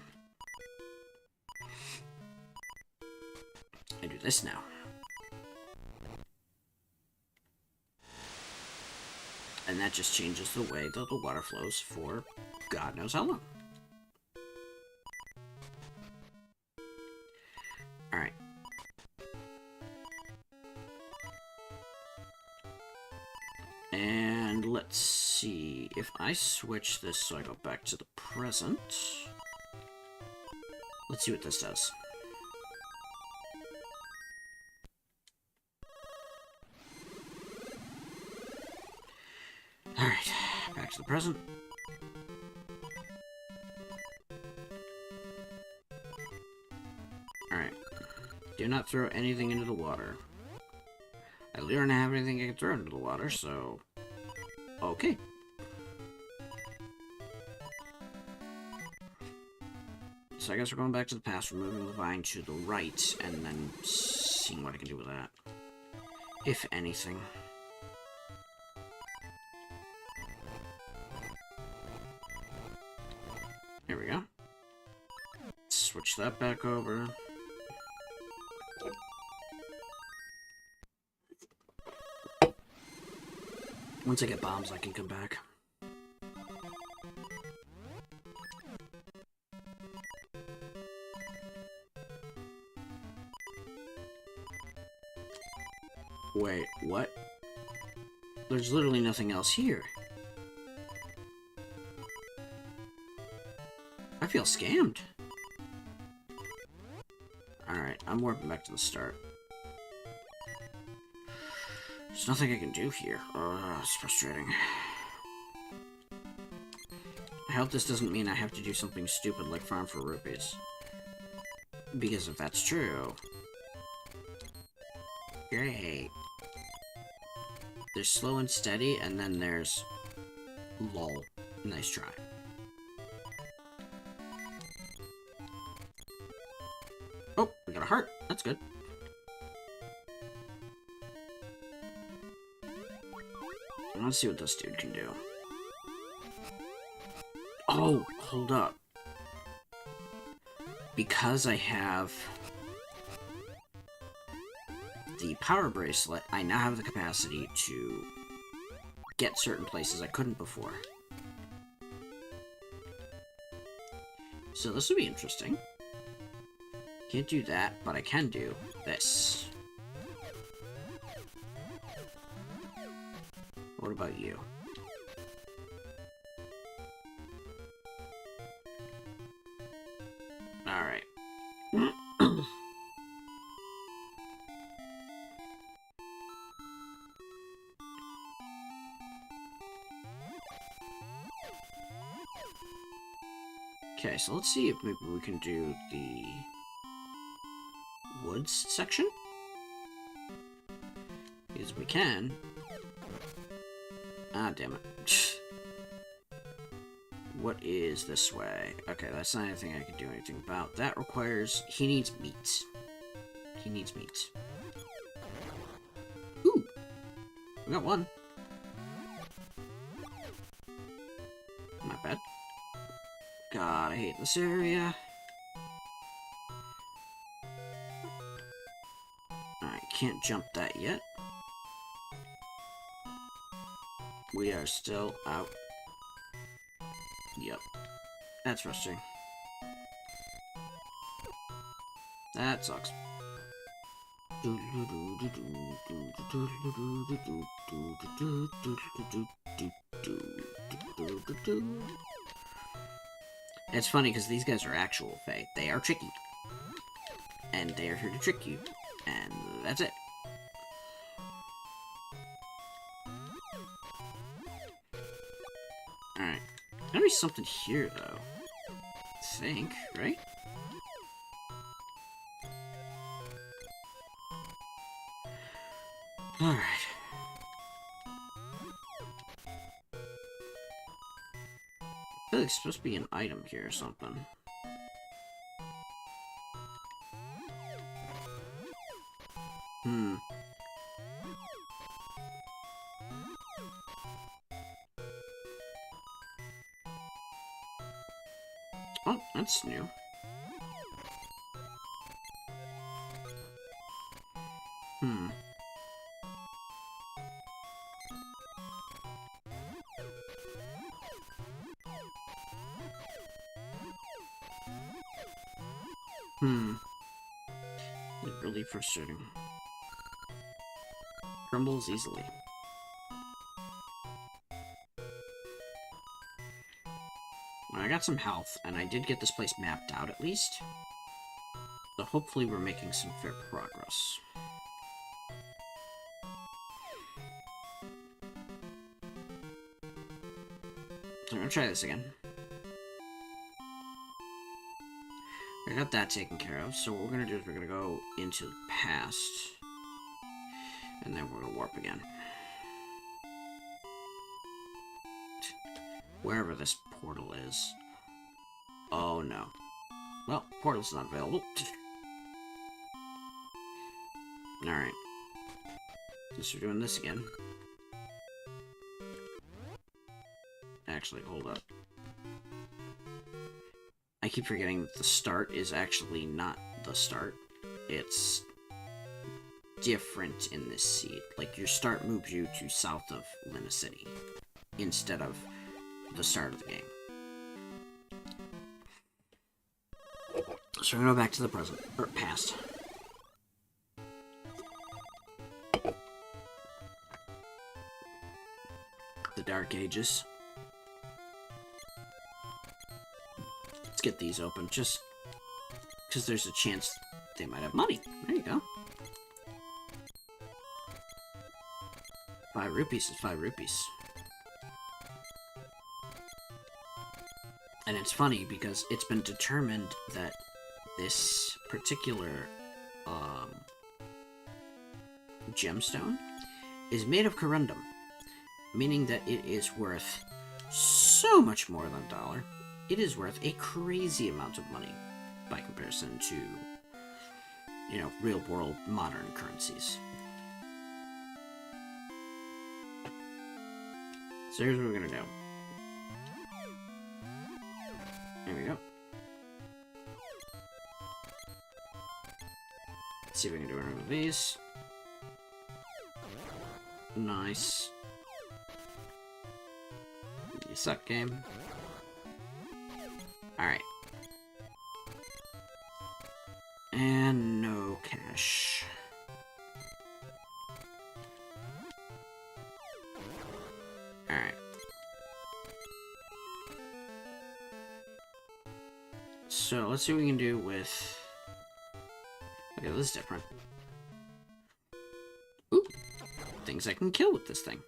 [SPEAKER 1] I do this now. And that just changes the way that the water flows for God knows how long. Alright. And let's see, if I switch this so I go back to the present, let's see what this does. Alright, back to the present. Alright, do not throw anything into the water. I literally don't have anything I can throw into the water, so... Okay. So I guess we're going back to the past, removing the vine to the right, and then seeing what I can do with that. If anything. There we go. Switch that back over. Once I get bombs, I can come back. Wait, what? There's literally nothing else here. I feel scammed. Alright, I'm warping back to the start. There's nothing I can do here. It's frustrating. I hope this doesn't mean I have to do something stupid like farm for rupees. Because if that's true... Great. There's slow and steady, and then there's... lol. Nice try. Oh, we got a heart. That's good. Let's see what this dude can do. Oh, hold up. Because I have the power bracelet, I now have the capacity to get certain places I couldn't before. So this will be interesting. Can't do that, but I can do this. What about you? Alright. Okay, so let's see if maybe we can do the woods section. Because we can. Ah, damn it. What is this way? Okay, that's not anything I can do anything about. That requires... He needs meat. He needs meat. Ooh! We got one. Not bad. God, I hate this area. I can't jump that yet. We are still out. Yep. That's frustrating. That sucks. It's funny because these guys are actual Fae. They are tricky. And they are here to trick you. And that's it. Alright. Gotta be something here, though. I think, right? Alright. I feel like it's supposed to be an item here or something. Oh, that's new. It's really frustrating. Crumbles easily. I got some health, and I did get this place mapped out at least. So hopefully we're making some fair progress. I'm gonna try this again. I got that taken care of, so what we're gonna do is we're gonna go into the past, and then we're gonna warp again. Wherever this portal is. Oh no. Well, portal's not available. Alright. Guess we're doing this again. Actually, hold up. I keep forgetting that the start is actually not the start. It's different in this seed. Like, your start moves you to south of Luna City instead of the start of the game. So we're gonna go back to the present, or past. The Dark Ages. Let's get these open, just because there's a chance they might have money. There you go. 5 rupees is 5 rupees. And it's funny because it's been determined that this particular gemstone is made of corundum, meaning that it is worth so much more than $1. It is worth a crazy amount of money by comparison to, you know, real-world modern currencies. So here's what we're gonna do. There we go. Let's see if we can do any of these. Nice. You suck, game. Alright. And no cash. Alright. So, let's see what we can do with... Okay, this is different. Ooh! Things I can kill with this thing.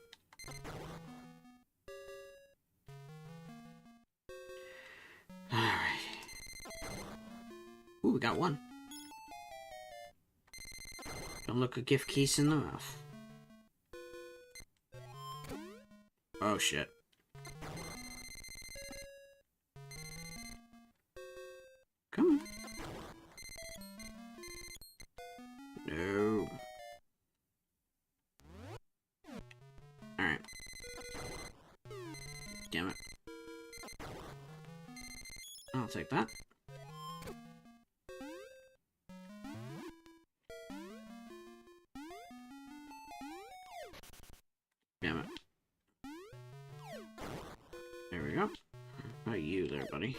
[SPEAKER 1] Alright. Ooh, we got one. Don't look a gift case in the mouth. Oh, shit. Come on. No. Alright. Damn it. I'll take that. Damn it. There we go. How about you there, buddy?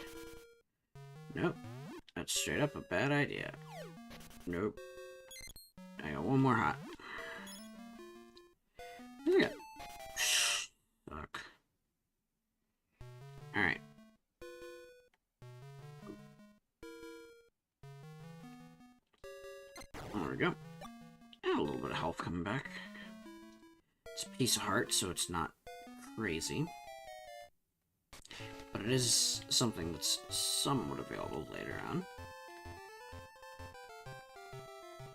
[SPEAKER 1] Nope. That's straight up a bad idea. Nope. I got one more hot. Look at that. Fuck. Alright. There we go. And a little bit of health coming back. It's a piece of heart, so it's not crazy. it is something that's somewhat available later on.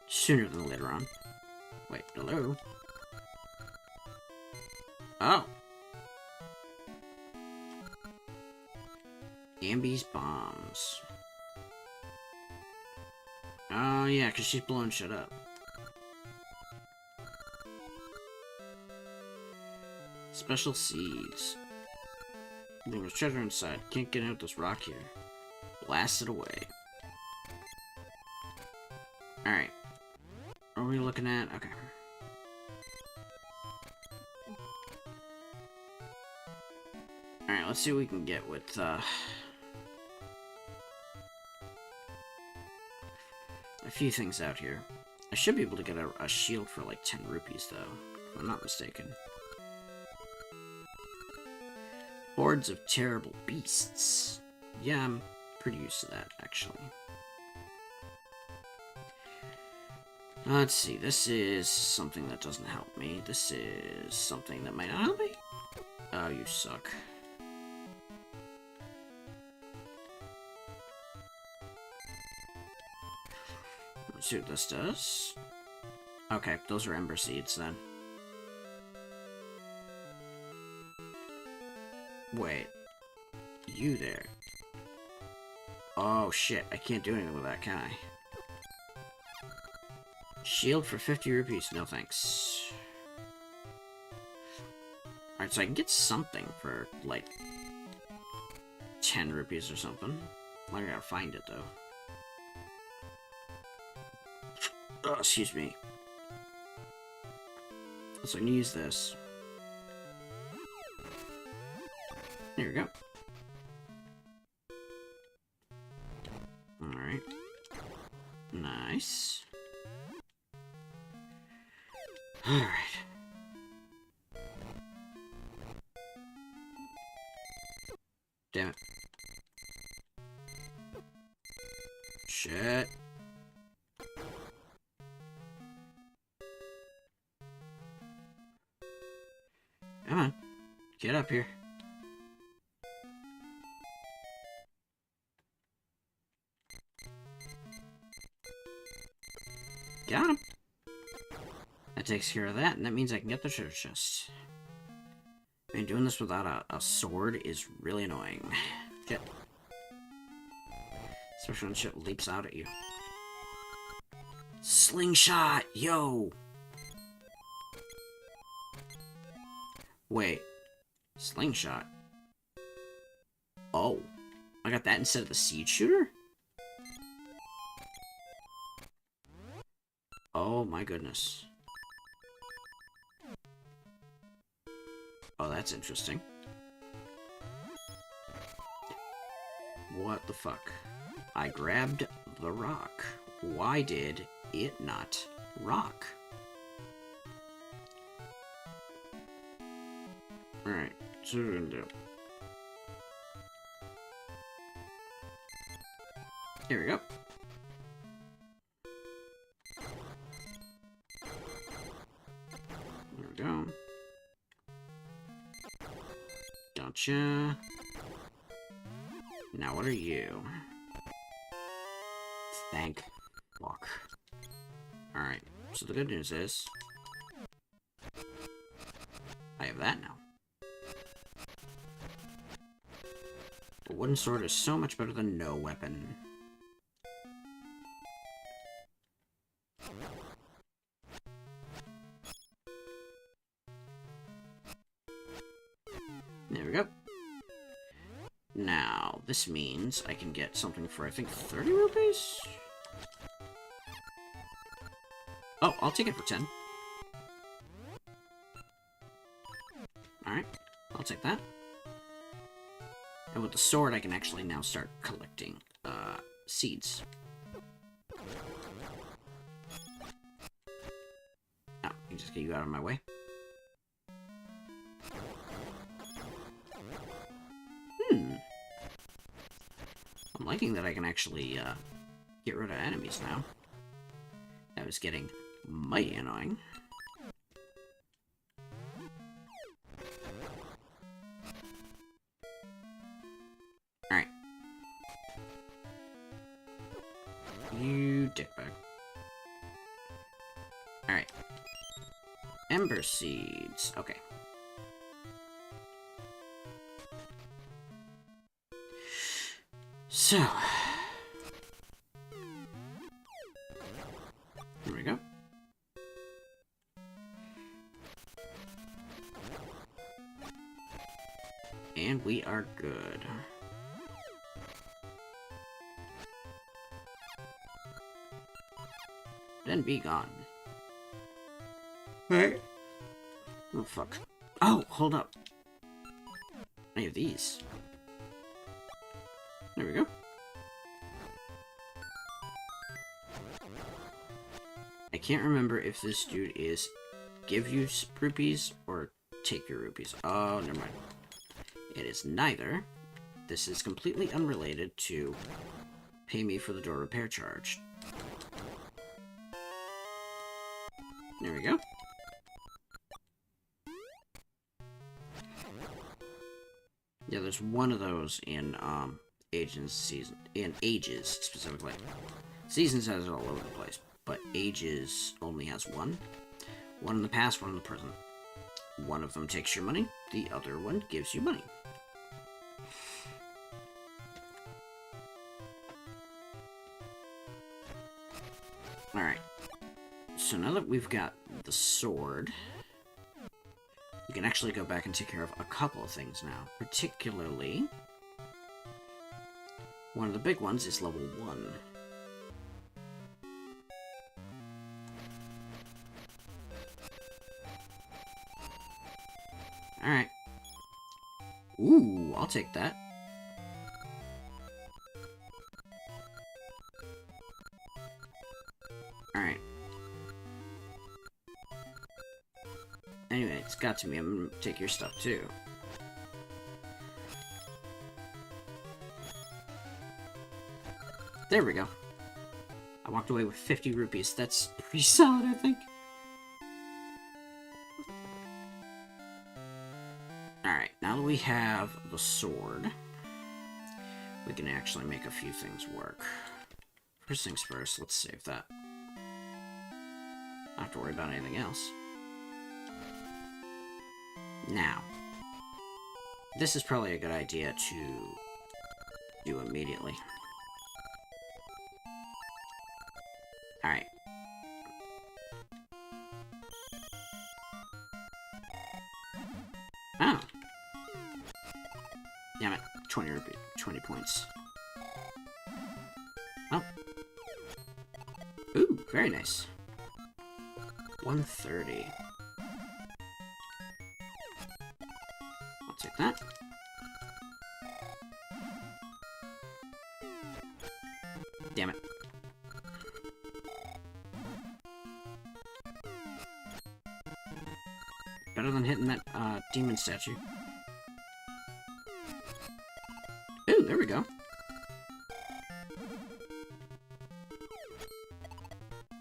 [SPEAKER 1] Sooner than later on. Wait, hello? Oh! Ambi's bombs. Oh, yeah, because she's blowing shit up. Special seeds. There's treasure inside. Can't get out this rock here. Blast it away. Alright. What are we looking at? Okay. Alright, let's see what we can get with, a few things out here. I should be able to get a shield for like 10 rupees, though, if I'm not mistaken. Hordes of terrible beasts. Yeah, I'm pretty used to that, actually. Let's see, this is something that doesn't help me. This is something that might not help me. Oh, you suck. Let's see what this does. Okay, those are ember seeds, then. Wait. You there. Oh, shit. I can't do anything with that, can I? Shield for 50 rupees. No thanks. Alright, so I can get something for, like, 10 rupees or something. I gotta find it, though. Oh, excuse me. So I can use this. There we go. Alright. Nice. Alright. Damn it. Shit. Come on. Get up here. Got him. That takes care of that, and that means I can get the treasure chest. I mean, doing this without a sword is really annoying. Shit. Especially when shit leaps out at you. Slingshot! Yo! Wait. Slingshot? Oh. I got that instead of the seed shooter? Oh my goodness. Oh, that's interesting. What the fuck? I grabbed the rock. Why did it not rock? Alright, so what we're gonna do. Here we go. There we go. Gotcha. Now what are you? Thank fuck. Alright, so the good news is I have that now. A wooden sword is so much better than no weapon. There we go. Now, this means I can get something for, I think, 30 rupees? Oh, I'll take it for 10. Alright, I'll take that. And with the sword, I can actually now start collecting, seeds. Oh, I can just get you out of my way. I'm liking that I can actually, get rid of enemies now. That was getting mighty annoying. dickbag. Alright. Ember seeds. Okay. So. Here we go. And we are good. Then be gone. Hey. Oh, fuck. Oh, hold up. I have these. There we go. I can't remember if this dude is give you rupees or take your rupees. Oh, never mind. It is neither. This is completely unrelated to pay me for the door repair charge. There we go. Yeah, there's one of those in Ages specifically. Seasons has it all over the place, but Ages only has one. One in the past, one in the present. One of them takes your money, the other one gives you money. Alright. So now that we've got the sword, we can actually go back and take care of a couple of things now. Particularly, one of the big ones is level 1. Alright. Ooh, I'll take that. Alright. Anyway, it's got to me. I'm gonna take your stuff too. There we go. I walked away with 50 rupees. That's pretty solid, I think. Alright, now that we have the sword, we can actually make a few things work. First things first, let's save that. Not have to worry about anything else. Now, this is probably a good idea to do immediately. Alright. Oh. Damn it. 20 points. Oh. Ooh, very nice. 130. I'll take that. Damn it. Better than hitting that demon statue. Ooh, there we go.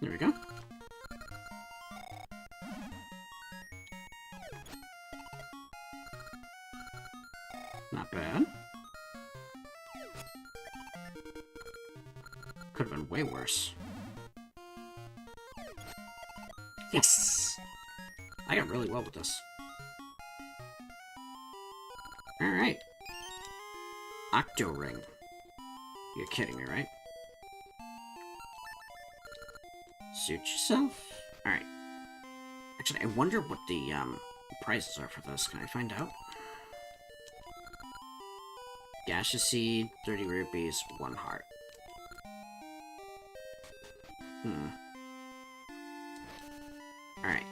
[SPEAKER 1] There we go. Not bad. Could have been way worse. Yes! I got really well with this. Alright. Octo Ring. You're kidding me, right? Suit yourself. Alright. Actually, I wonder what the prizes are for this. Can I find out? Gaseous Seed, 30 rupees, 1 heart. Alright.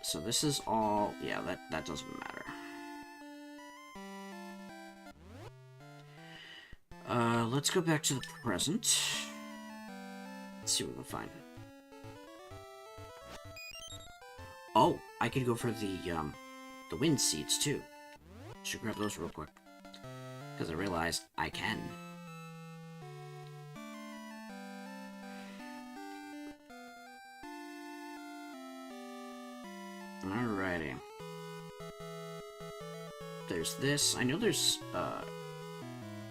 [SPEAKER 1] So this is all... yeah, that doesn't matter. Let's go back to the present. Let's see what we can find. Oh, I could go for the wind seeds too. Should grab those real quick. Because I realize I can.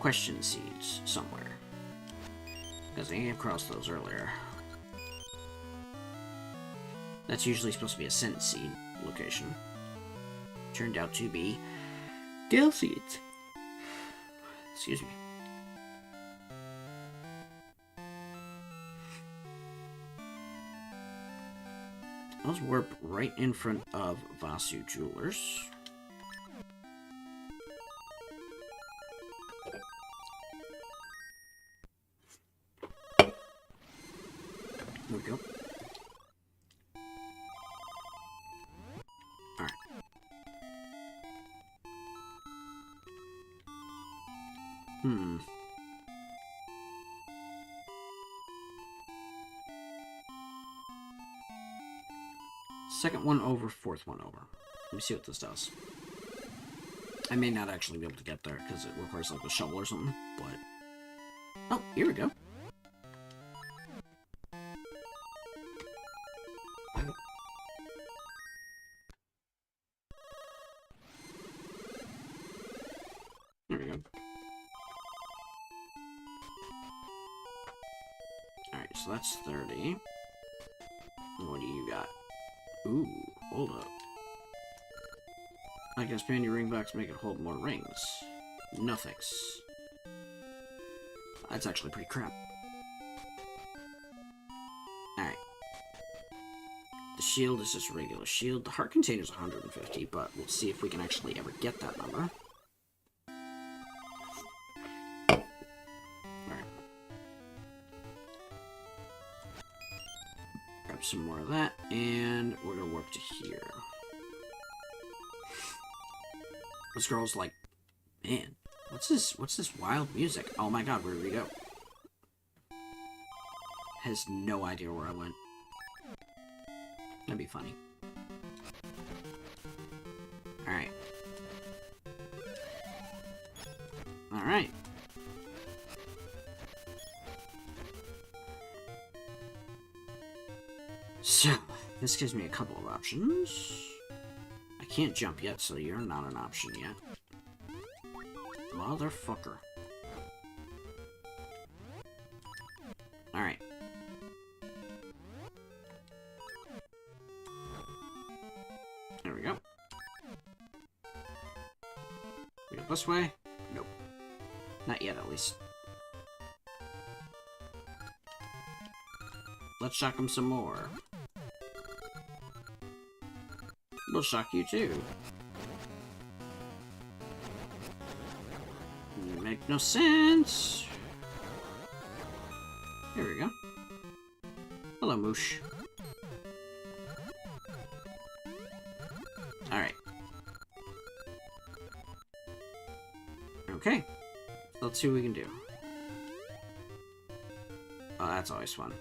[SPEAKER 1] question seeds somewhere. Because I came across those earlier. That's usually supposed to be a scent seed location. Turned out to be gale seeds. Excuse me. Let's warp right in front of Vasu Jewelers. There we go. Alright. Second one over, fourth one over. Let me see what this does. I may not actually be able to get there because it requires like a shovel or something, but... Oh, here we go. There we go. Alright, so that's 30. What do you got? Ooh, hold up. I can expand your ring box to make it hold more rings. No thanks. That's actually pretty crap. Alright. The shield is just a regular shield. The heart container is 150, but we'll see if we can actually ever get that number. Alright. Grab some more of that, and we're gonna work to here. This girl's like, man, what's this wild music? Oh my god, where did we go? Has no idea where I went. That'd be funny. Alright. Alright. So, this gives me a couple of options. I can't jump yet, so you're not an option yet. Motherfucker. Alright. There we go. We go this way? Nope. Not yet, at least. Let's shock him some more. We'll shock you too. Make no sense. Here we go. Hello, Moosh. Alright. Okay. Let's see what we can do. Oh, that's always fun.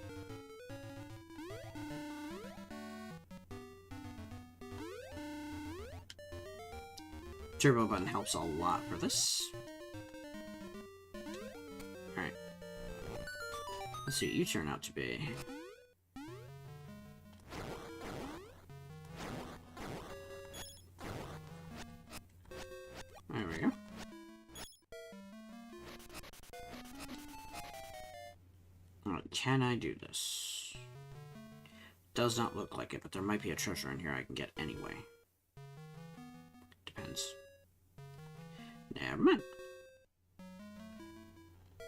[SPEAKER 1] Turbo button helps a lot for this. Alright. Let's see what you turn out to be. There we go. Alright, can I do this? Does not look like it, but there might be a treasure in here I can get anyway. Depends. Never mind.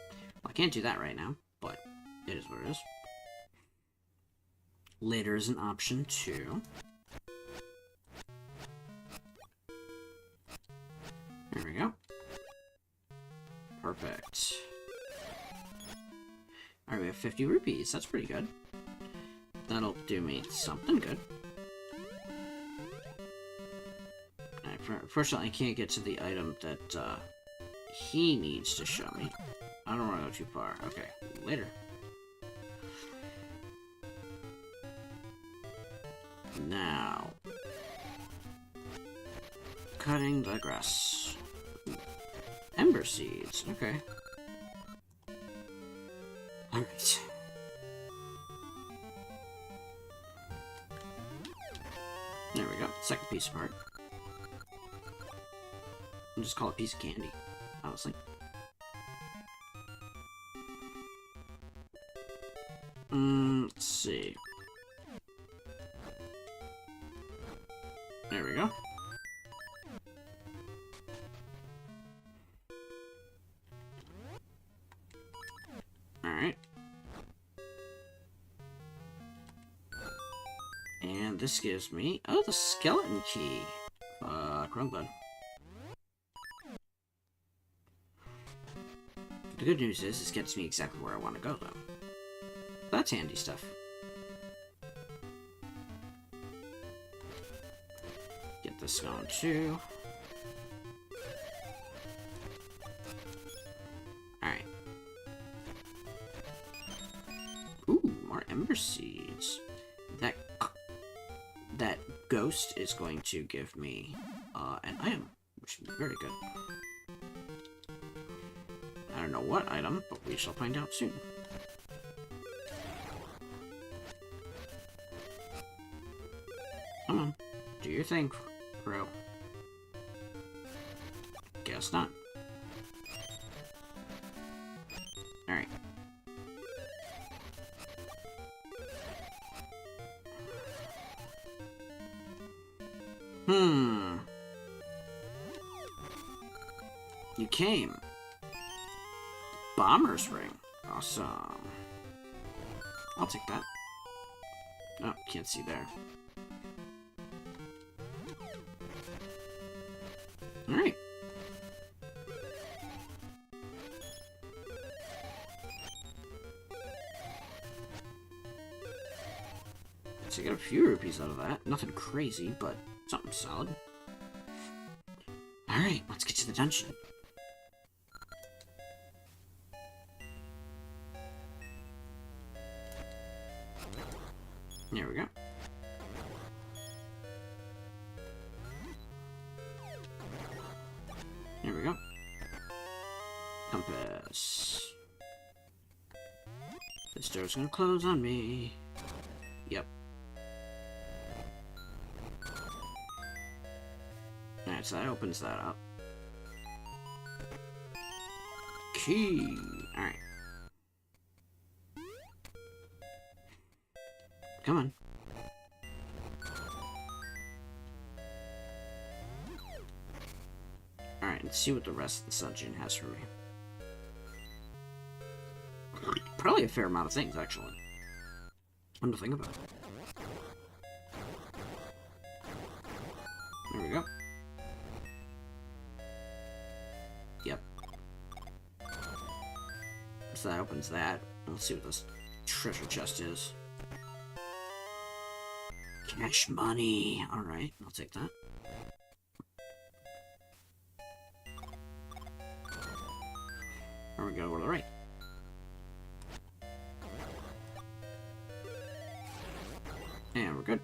[SPEAKER 1] Well, I can't do that right now, but it is what it is. Later is an option too. There we go. Perfect. Alright, we have 50 rupees. That's pretty good. That'll do me something good. Unfortunately, I can't get to the item that he needs to show me. I don't want to go too far. Okay, later. Now, cutting the grass. Ember seeds. Okay. All right. There we go. Second piece of art. I'll just call it a piece of candy, honestly. see. There we go. Alright. And this gives me... Oh, the skeleton key. Wrong button. The good news is, this gets me exactly where I want to go, though. That's handy stuff. Get this going, too. Alright. Ooh, more ember seeds. That ghost is going to give me an item, which is very good. I don't know what item, but we shall find out soon. Come on, do your thing, bro. Guess not. Alright. You came. Bomber's ring. Awesome. I'll take that. Oh, can't see there. Alright. So I got a few rupees out of that. Nothing crazy, but something solid. Alright, let's get to the dungeon. There we go. There we go. Compass. This door's gonna close on me. Yep. Alright, so that opens that up. Key. Alright. Come on. Alright, let's see what the rest of the dungeon has for me. Probably a fair amount of things, actually. Come to think about it. There we go. Yep. So that opens that. Let's see what this treasure chest is. Cash money. Alright, I'll take that. There we go, we're right. And we're good.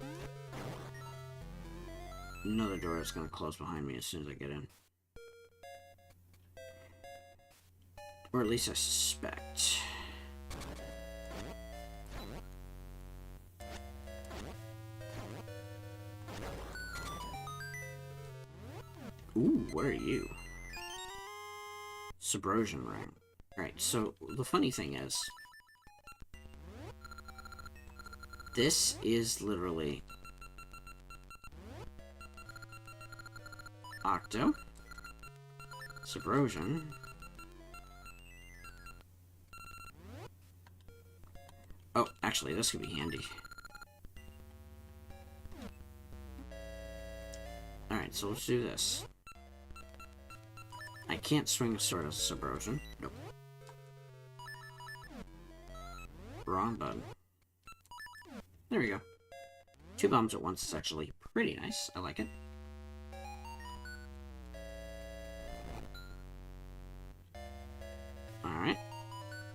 [SPEAKER 1] Another door is going to close behind me as soon as I get in. Or at least I suspect. Ooh, what are you? Subrosion ring. Alright, so the funny thing is, this is literally Octo, Subrosion, oh, actually, this could be handy. Alright, so let's do this. I can't swing a sword as a Subrosion. Nope. Wrong button. There we go. 2 bombs at once is actually pretty nice. I like it. Alright.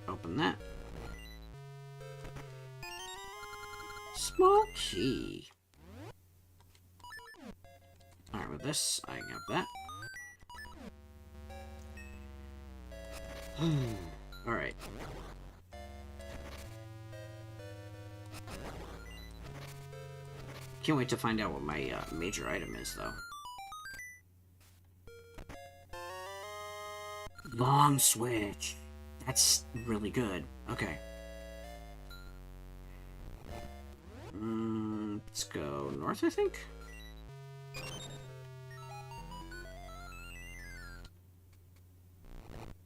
[SPEAKER 1] Open that. Small key. Alright, with this, I got that. Alright. Can't wait to find out what my major item is, though. Long switch. That's really good. Okay. Let's go north, I think?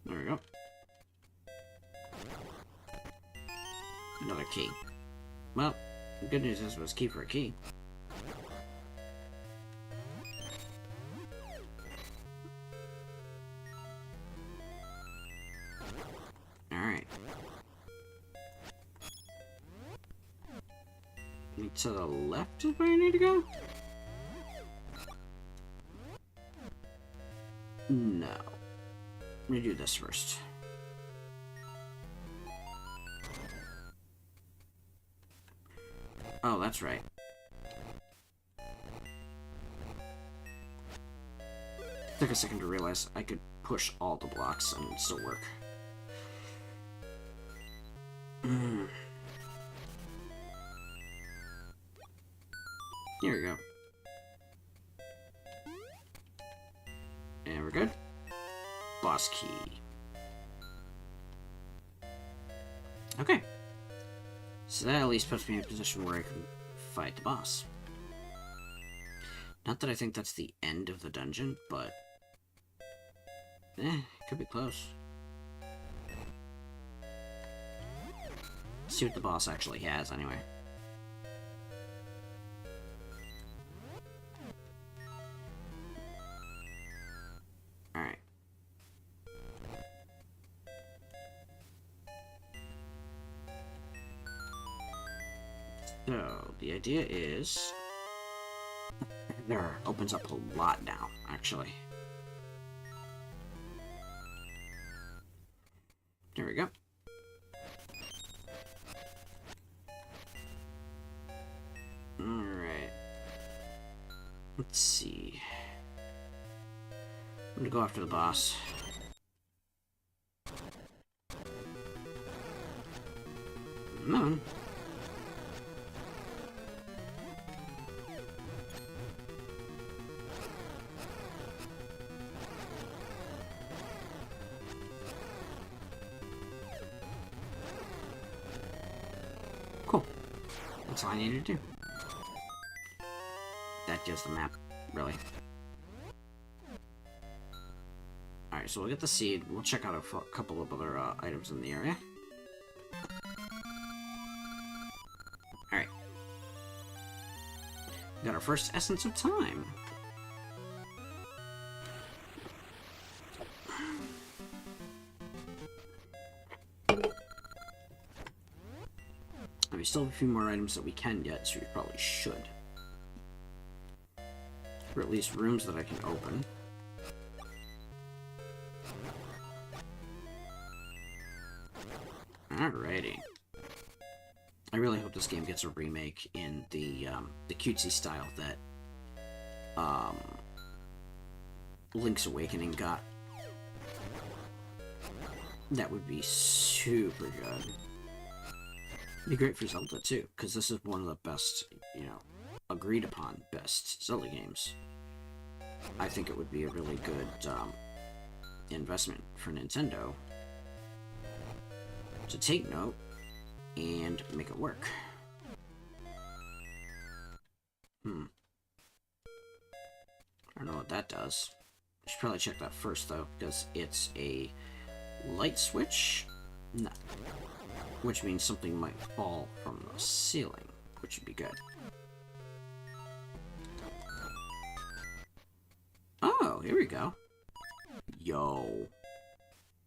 [SPEAKER 1] There we go. Another key. Well, the good news is it was key for a key. Alright. To the left is where you need to go? No. Let me do this first. Oh, that's right. Took a second to realize I could push all the blocks and it'd still work. Here we go. And we're good. Boss key. Okay. So that at least puts me in a position where I can fight the boss. Not that I think that's the end of the dungeon, but... could be close. Let's see what the boss actually has, anyway. Alright. So, the idea is... there opens up a lot now, actually. There we go. Alright. Let's see. I'm gonna go after the boss. Come on. Cool. That's all I needed to do. That gives the map, really. Alright, so we'll get the seed. We'll check out a couple of other items in the area. Alright. We got our first essence of time. And we still have a few more items that we can get, so we probably should. Or at least rooms that I can open. Alrighty. I really hope this game gets a remake in the cutesy style that Link's Awakening got. That would be super good. It'd be great for Zelda too, because this is one of the best, you know, agreed upon best Zelda games. I think it would be a really good investment for Nintendo to take note and make it work. I don't know what that does. I should probably check that first though, because it's a light switch. No. Which means something might fall from the ceiling, which would be good. Oh, here we go. Yo.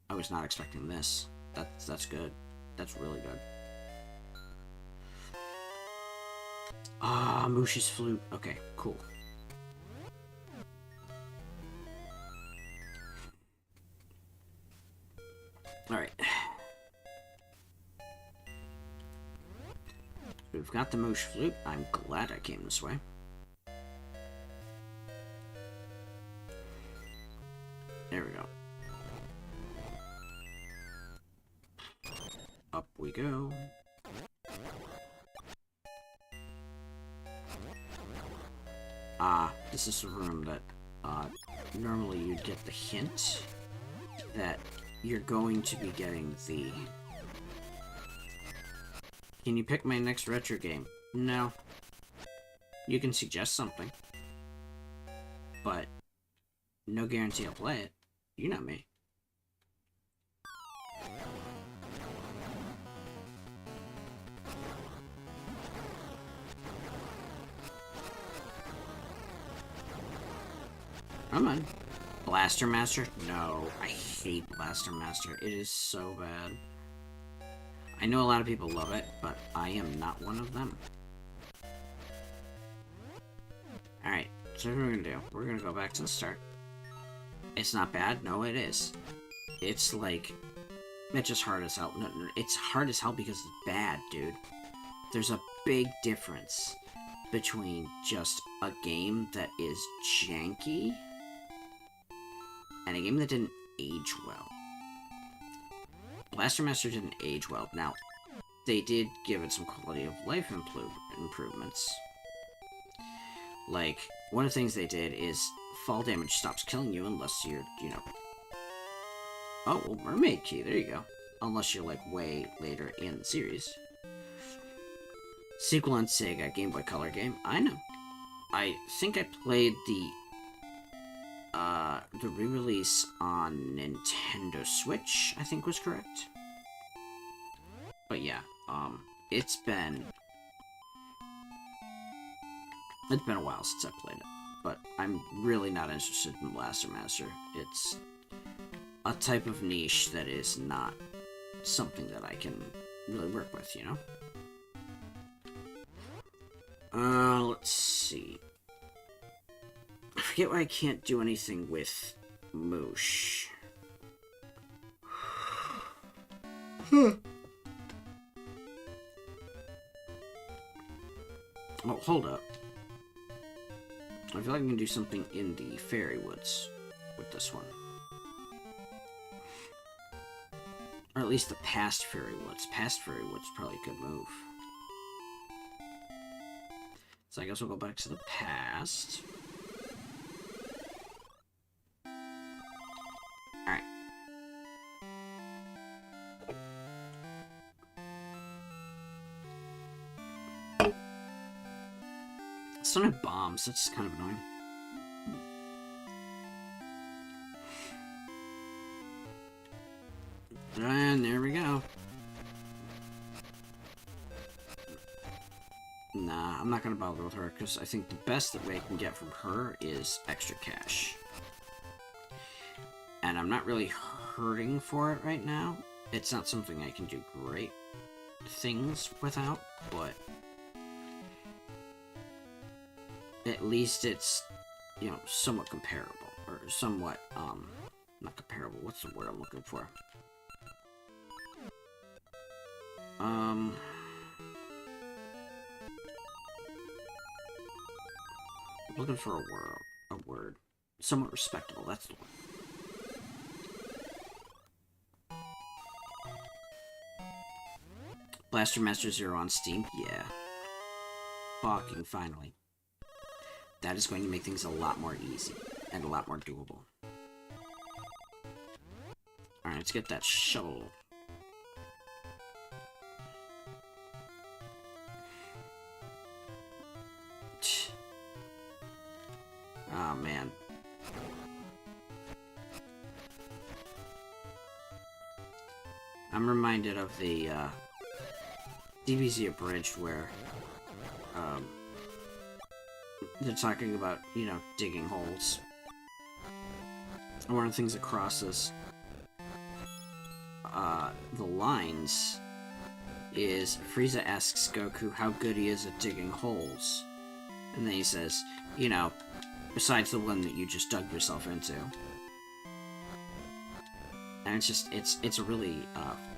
[SPEAKER 1] I was not expecting this. That's good. That's really good. Ah, Moosh's flute. Okay, cool. Alright. We've got the Moosh flute. I'm glad I came this way. There we go. Up we go. This is a room that, normally you'd get the hint that you're going to be getting the... Can you pick my next retro game? No. You can suggest something. But no guarantee I'll play it. You know me. Come on. Blaster Master? No, I hate Blaster Master. It is so bad. I know a lot of people love it, but I am not one of them. Alright, so what we're gonna do, we're gonna go back to the start. It's not bad? No, it is. It's like, it's just hard as hell. No, it's hard as hell because it's bad, dude. There's a big difference between just a game that is janky and a game that didn't age well. Blaster Master didn't age well. Now, they did give it some quality of life improvements. Like, one of the things they did is fall damage stops killing you unless you're, you know... Oh, well, Mermaid Key, there you go. Unless you're, like, way later in the series. Sequel on Sega, Game Boy Color game. I know. I think I played the re-release on Nintendo Switch, I think was correct. But yeah, it's been a while since I played it. But I'm really not interested in Blaster Master. It's a type of niche that is not something that I can really work with, you know? Let's see. I forget why I can't do anything with Moosh. Oh, hold up. I feel like I can do something in the Fairy Woods with this one. Or at least the past Fairy Woods. Past Fairy Woods is probably a good move. So I guess we'll go back to the past. Alright. Still don't have bombs, that's kind of annoying. And there we go. Nah, I'm not gonna bother with her, because I think the best that way I can get from her is extra cash. And I'm not really hurting for it right now. It's not something I can do great things without, but at least it's, you know, somewhat comparable. Or somewhat, not comparable, what's the word I'm looking for? Looking for a word. Somewhat respectable, that's the one. Blaster Master Zero on Steam? Yeah. Fucking finally. That is going to make things a lot more easy, and a lot more doable. Alright, let's get that shovel. Oh, man. I'm reminded of the, DBZ Abridged where, they're talking about, you know, digging holes. And one of the things that crosses, the lines is Frieza asks Goku how good he is at digging holes. And then he says, you know, besides the one that you just dug yourself into. And it's just, it's a really,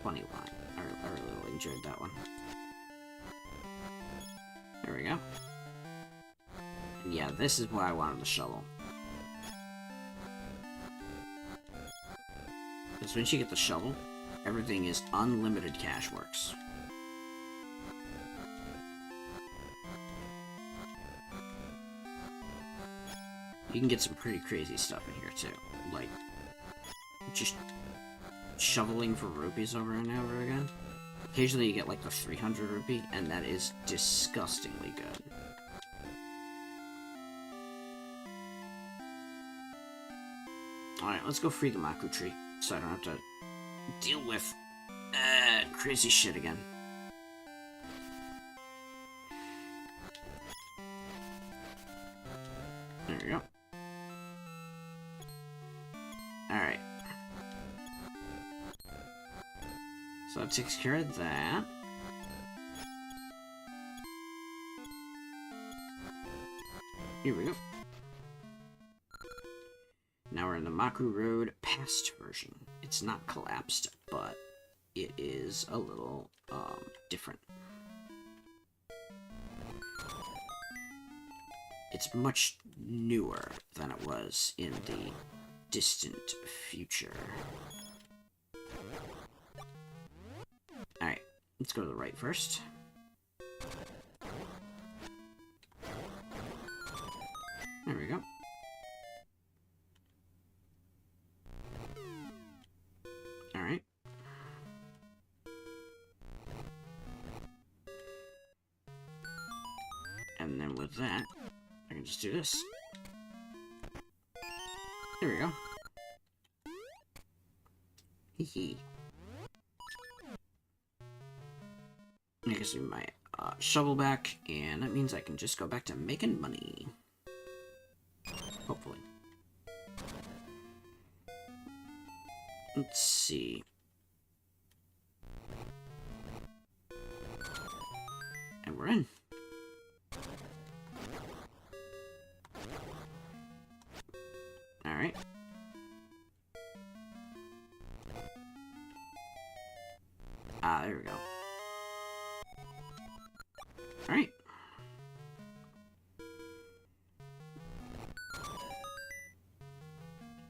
[SPEAKER 1] funny line. I really enjoyed that one. There we go. And yeah, this is why I wanted the shovel. Because once you get the shovel, everything is unlimited cash works. You can get some pretty crazy stuff in here too. Like, just shoveling for rupees over and over again. Occasionally you get like the 300 rupee, and that is disgustingly good. Alright, let's go free the Maku tree, so I don't have to deal with crazy shit again. There we go. Alright. So that takes care of that. Here we go. Now we're in the Maku Road past version. It's not collapsed, but it is a little different. It's much newer than it was in the distant future. Alright, let's go to the right first. There we go. Alright. And then with that, I can just do this. There we go. Hee. I can see my shovel back, and that means I can just go back to making money. Hopefully. Let's see. And we're in. Alright. There we go. Alright.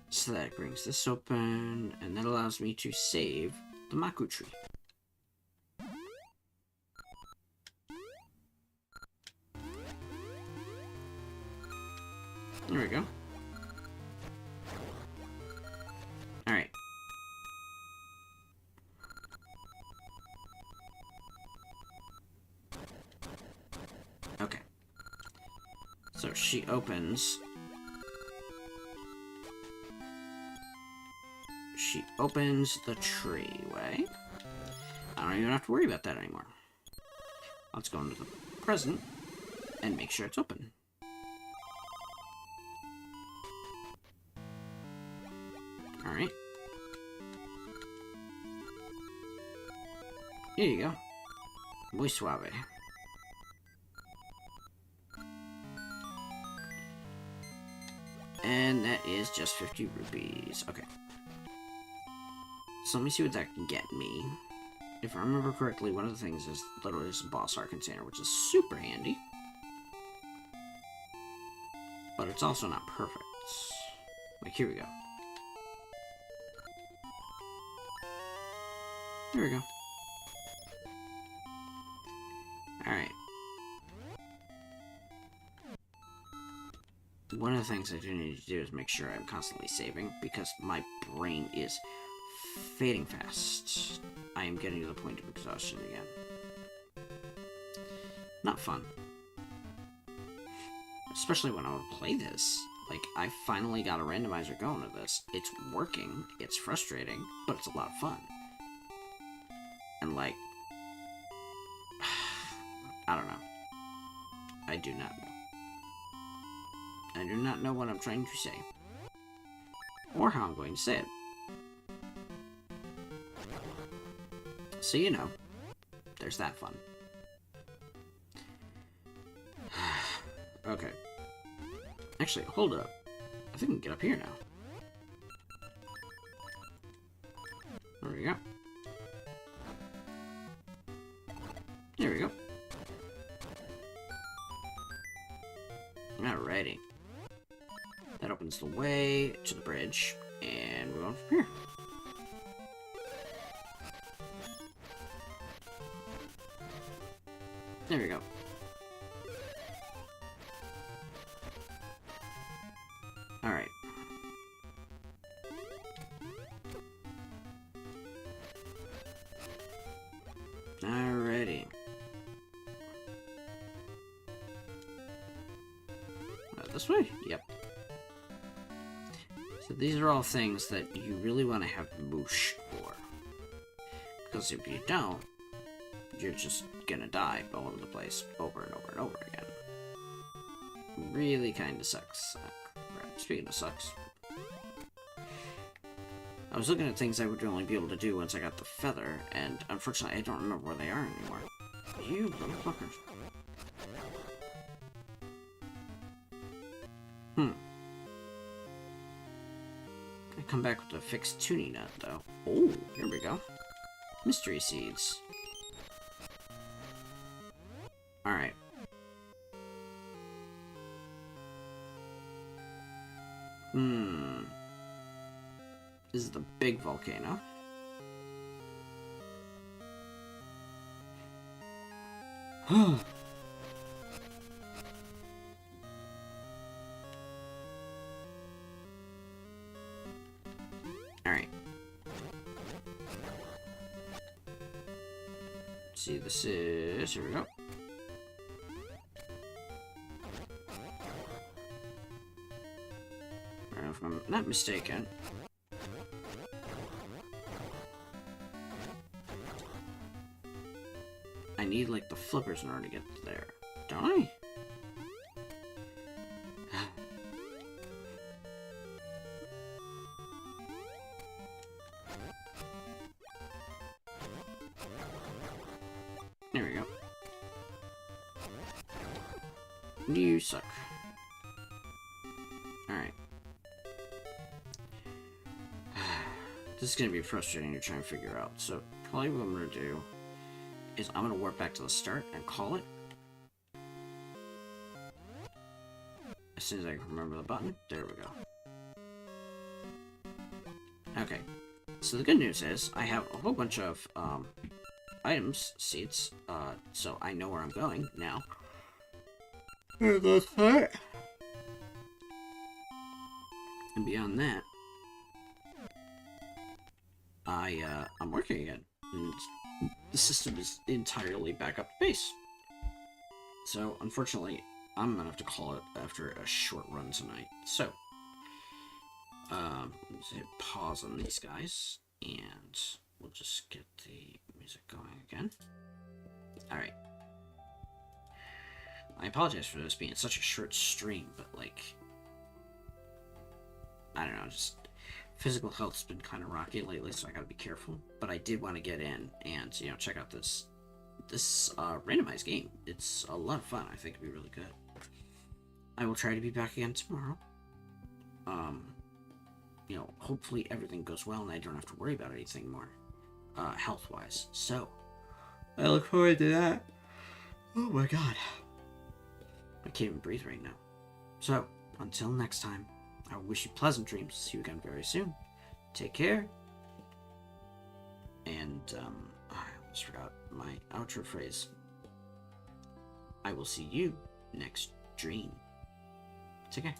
[SPEAKER 1] So that brings this open, and that allows me to save the Maku tree. There we go. Alright. Okay. So she opens. She opens the treeway. I don't even have to worry about that anymore. Let's go into the present and make sure it's open. Alright. Here you go. Muy suave. And that is just 50 rupees. Okay. So let me see what that can get me. If I remember correctly, one of the things is literally just a boss art container, which is super handy. But it's also not perfect. Like, here we go. There we go. Alright. One of the things I do need to do is make sure I'm constantly saving, because my brain is fading fast. I am getting to the point of exhaustion again. Not fun. Especially when I want to play this. Like, I finally got a randomizer going to this. It's working, it's frustrating, but it's a lot of fun. And like, I don't know. I do not know. I do not know what I'm trying to say. Or how I'm going to say it. So you know, there's that fun. Okay. Actually, hold up. I think we can get up here now. There we go. There we go. Alrighty. That opens the way to the bridge, and we're going from here. There we go. Alright. this way? Yep. So these are all things that you really want to have moosh for. Because if you don't, you're just gonna die all over the place over and over and over again. Really kind of sucks. Speaking of sucks, I was looking at things I would only be able to do once I got the feather, and unfortunately I don't remember where they are anymore. You little fuckers. I come back with a fixed tuning nut, though. Oh, here we go. Mystery seeds. Alright. This is the big volcano. Alright. See, this is... Here we go. If I'm not mistaken. I need, like, the flippers in order to get there. Don't I? There we go. You suck. Alright. This is gonna be frustrating to try and figure out, so probably what I'm gonna do is I'm gonna warp back to the start and call it. As soon as I can remember the button. There we go. Okay. So the good news is I have a whole bunch of items, seats, so I know where I'm going now. And beyond that, I'm working again, and the system is entirely back up to base. So, unfortunately, I'm gonna have to call it after a short run tonight. So, let's hit pause on these guys, and we'll just get the music going again. Alright. I apologize for this being such a short stream, but, like, I don't know, just physical health's been kind of rocky lately, so I gotta be careful. But I did want to get in and, you know, check out this randomized game. It's a lot of fun. I think it'll be really good. I will try to be back again tomorrow. You know, hopefully everything goes well and I don't have to worry about anything more, health-wise. So, I look forward to that. Oh my god. I can't even breathe right now. So, until next time, I wish you pleasant dreams. See you again very soon. Take care. And, I almost forgot my outro phrase. I will see you next dream. Take care.